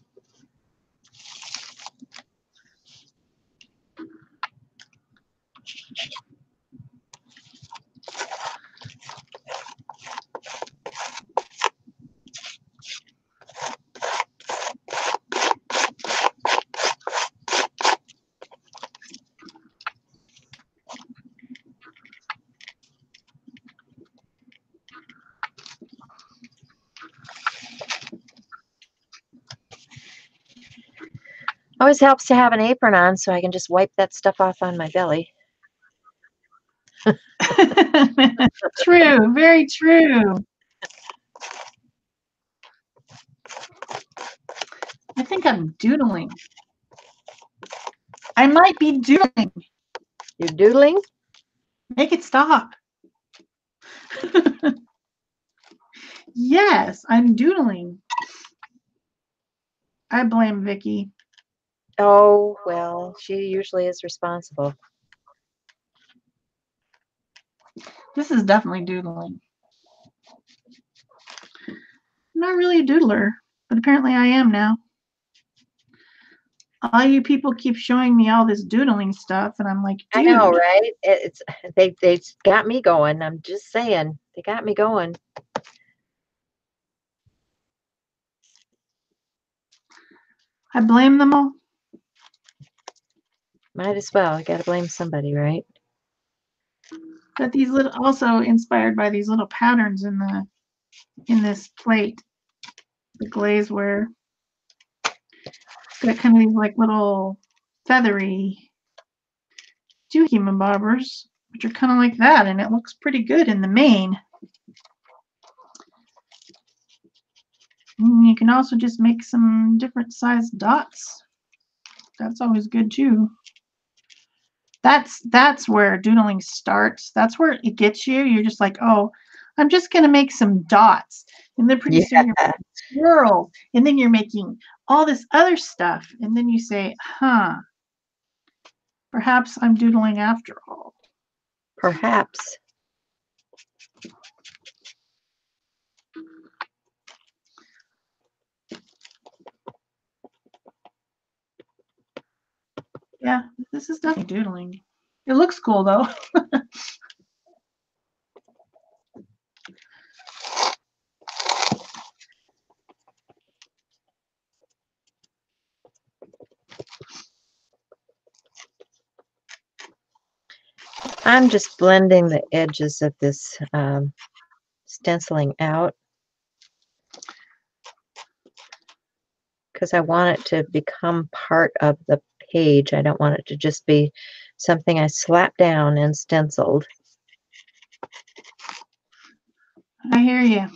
Always helps to have an apron on so I can just wipe that stuff off on my belly. True, very true. I think I'm doodling. I might be doodling. You're doodling? Make it stop. Yes, I'm doodling. I blame Vicky. Oh, well, she usually is responsible. This is definitely doodling. I'm not really a doodler, but apparently I am now. All you people keep showing me all this doodling stuff, and I'm like, dude. I know, right? They got me going. I'm just saying, they got me going. I blame them all. Might as well. I got to blame somebody, right? But these little, also inspired by these little patterns in this plate, the glazeware. Got kind of these like little feathery doohickey bobbers, which are kind of like that, and it looks pretty good in the main. And you can also just make some different sized dots. That's always good too. That's where doodling starts. That's where it gets you. You're just like, oh, I'm just gonna make some dots, and then pretty soon you're making swirls, and then you're making all this other stuff, and then you say, huh, perhaps I'm doodling after all. Perhaps. Yeah, this is definitely doodling. It looks cool though. I'm just blending the edges of this stenciling out because I want it to become part of the page. I don't want it to just be something I slap down and stenciled. I hear you.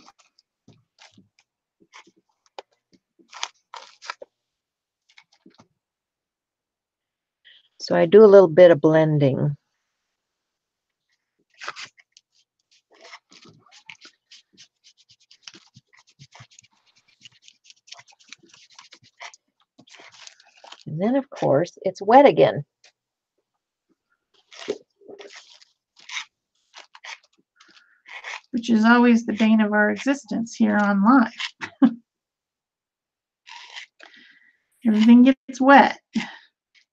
So I do a little bit of blending. And then, of course, it's wet again. Which is always the bane of our existence here on live. Everything gets wet,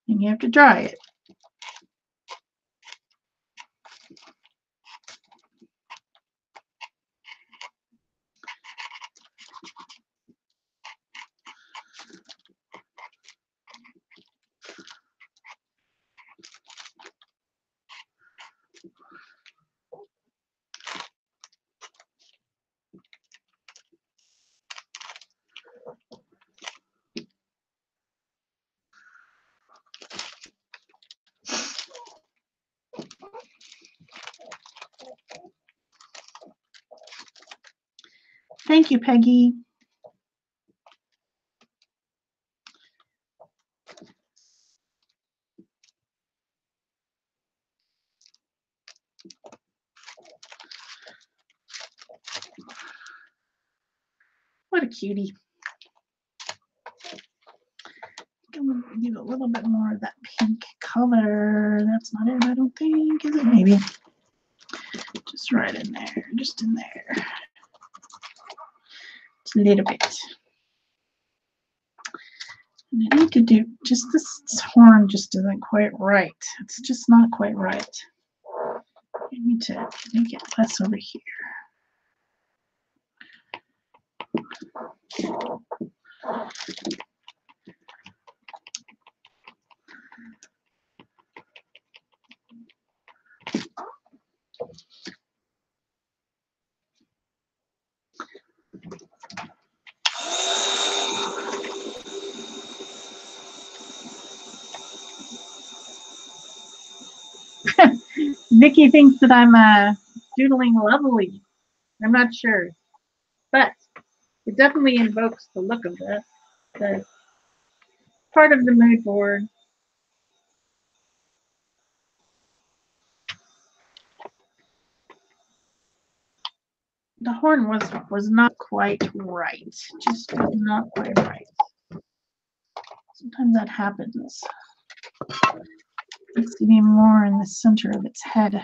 and you have to dry it. Thank you, Peggy. What a cutie. I'm gonna give a little bit more of that pink color. That's not it, I don't think, is it? Maybe. Just right in there, just in there. Just a little bit. And I need to do just this horn just isn't quite right. It's just not quite right. I need to make it less over here. Nikki thinks that I'm doodling lovely. I'm not sure, but it definitely invokes the look of the part of the mood board. The horn was not quite right. Just not quite right. Sometimes that happens. Needs to be more in the center of its head.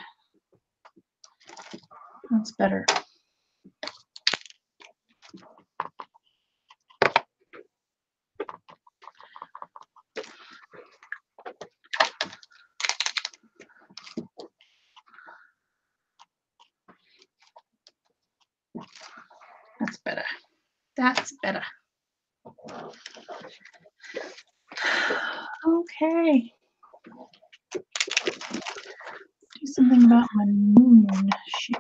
That's better. That's better. That's better. Okay. Do something about my moon shape.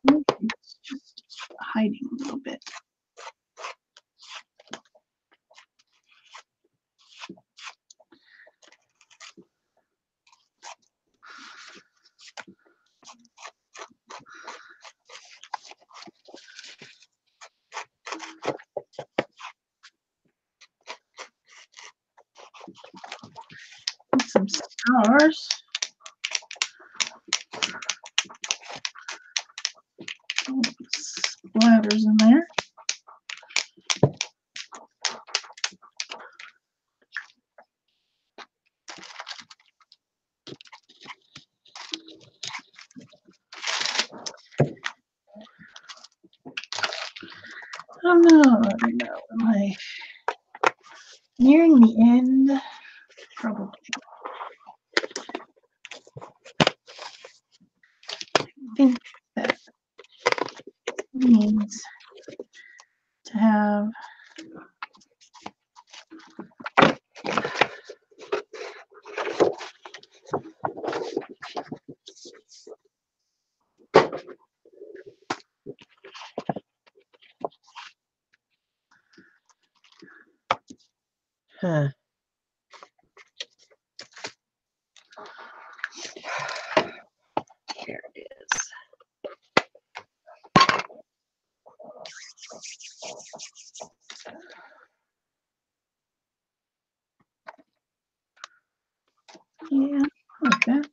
It's just hiding a little bit. Some stars. Splatters in there. Oh no, I don't know. Am I nearing the end? Probably. I think that means to have Huh. Here it is. yeah, like that.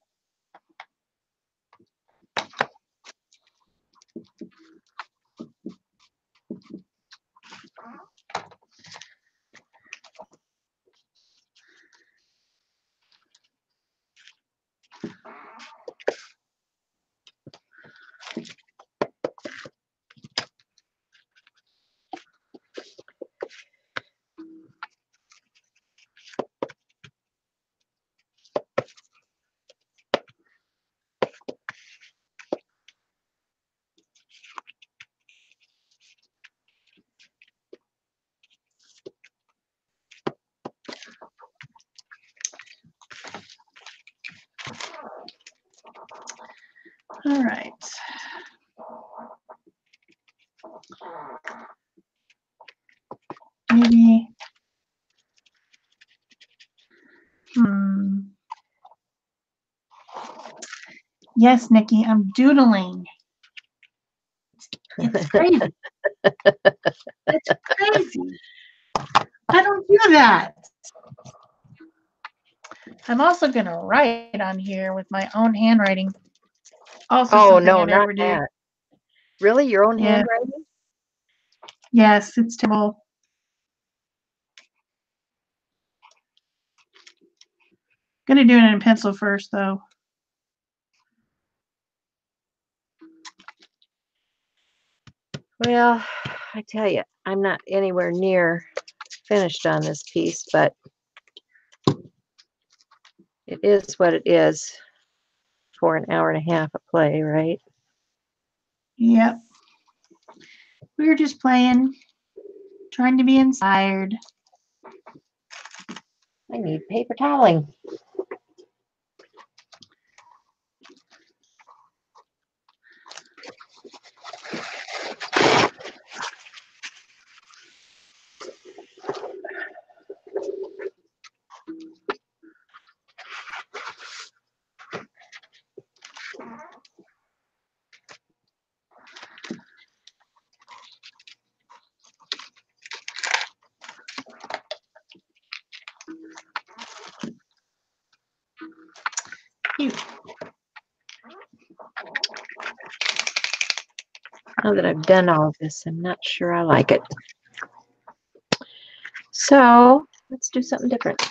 All right. Maybe. Yes, Nikki, I'm doodling. It's crazy. It's crazy. I don't do that. I'm also going to write on here with my own handwriting. Also, Oh something no, I not never do. that. Really, your own Yeah. handwriting? Yes, it's terrible. Gonna do it in pencil first, though. Well, I tell you, I'm not anywhere near finished on this piece, but it is what it is for an hour and a half of play, right? Yep. We were just playing, trying to be inspired. I need paper toweling. Ew. Now that I've done all of this, I'm not sure I like it. So let's do something different.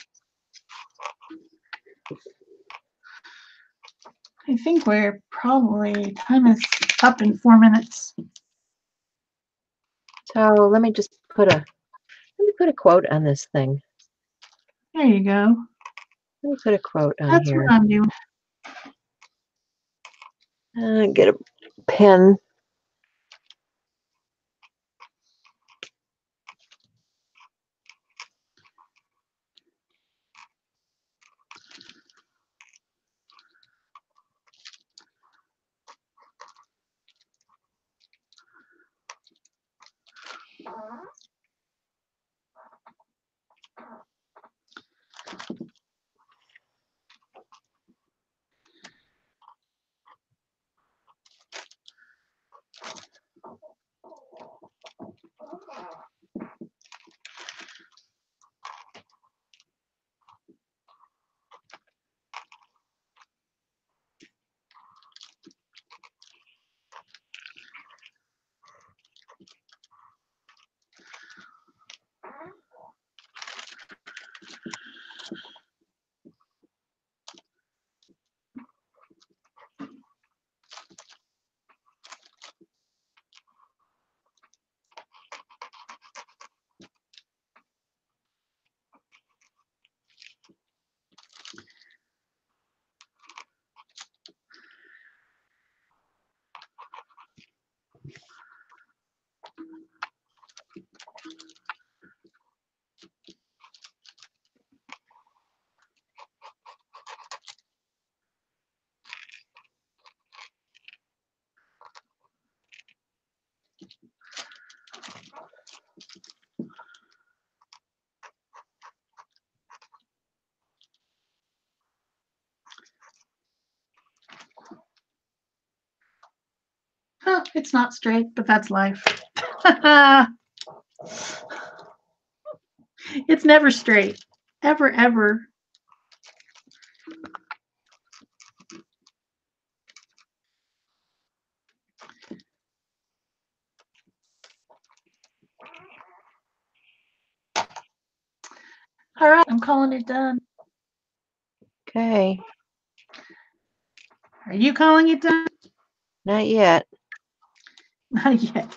I think we're probably, time is up in 4 minutes. So let me just put a quote on this thing. There you go. Let me put a quote on That's here. what I'm doing. Get a pen. Huh, it's not straight, but that's life. It's never straight. Ever, ever. All right, I'm calling it done. Okay, Are you calling it done? not yet. Not yet.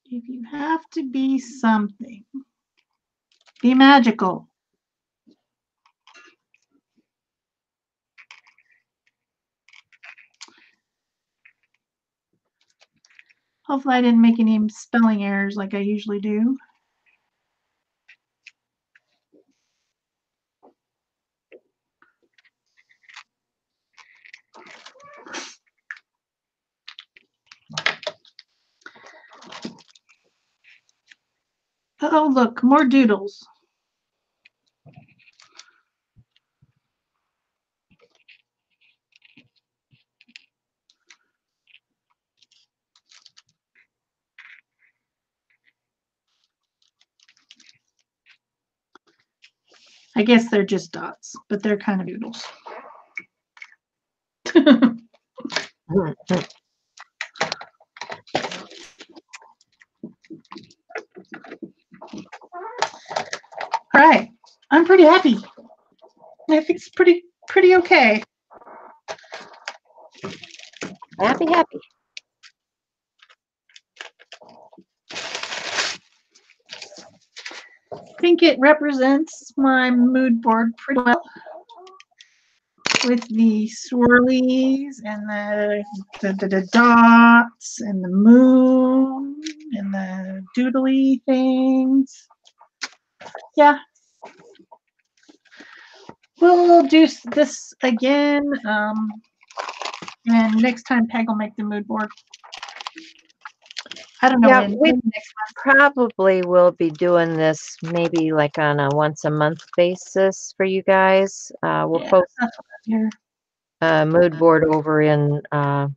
If you have to be something, be magical. Hopefully I didn't make any spelling errors like I usually do. Oh, look, more doodles. I guess they're just dots, but they're kind of doodles. All right, I'm pretty happy. I think it's pretty okay. Happy, happy. I think it represents my mood board pretty well, with the swirlies and the dots and the moon and the doodly things. Yeah. We'll do this again, and next time Peg will make the mood board. I don't know Yeah, when. we Maybe next probably will be doing this maybe like on a once a month basis for you guys. We'll Yeah. post month. Here. a mood board over in Art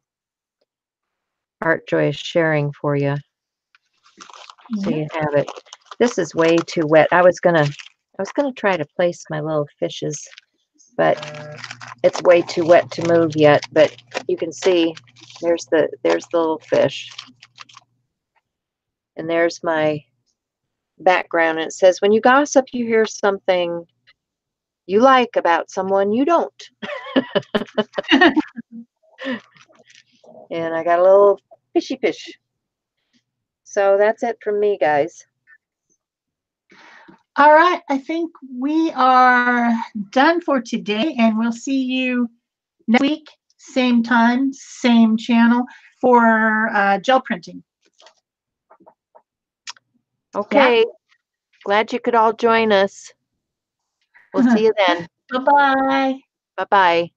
Joy is sharing for you, so Yeah. you have it. This is way too wet. I was gonna try to place my little fishes, but it's way too wet to move yet. But you can see there's the little fish, and there's my background. And it says, when you gossip, you hear something you like about someone you don't. And I got a little fishy fish. So that's it from me, guys. All right. I think we are done for today, and we'll see you next week, same time, same channel for gel printing. Okay. Glad you could all join us. We'll see you then. Bye-bye. Bye-bye.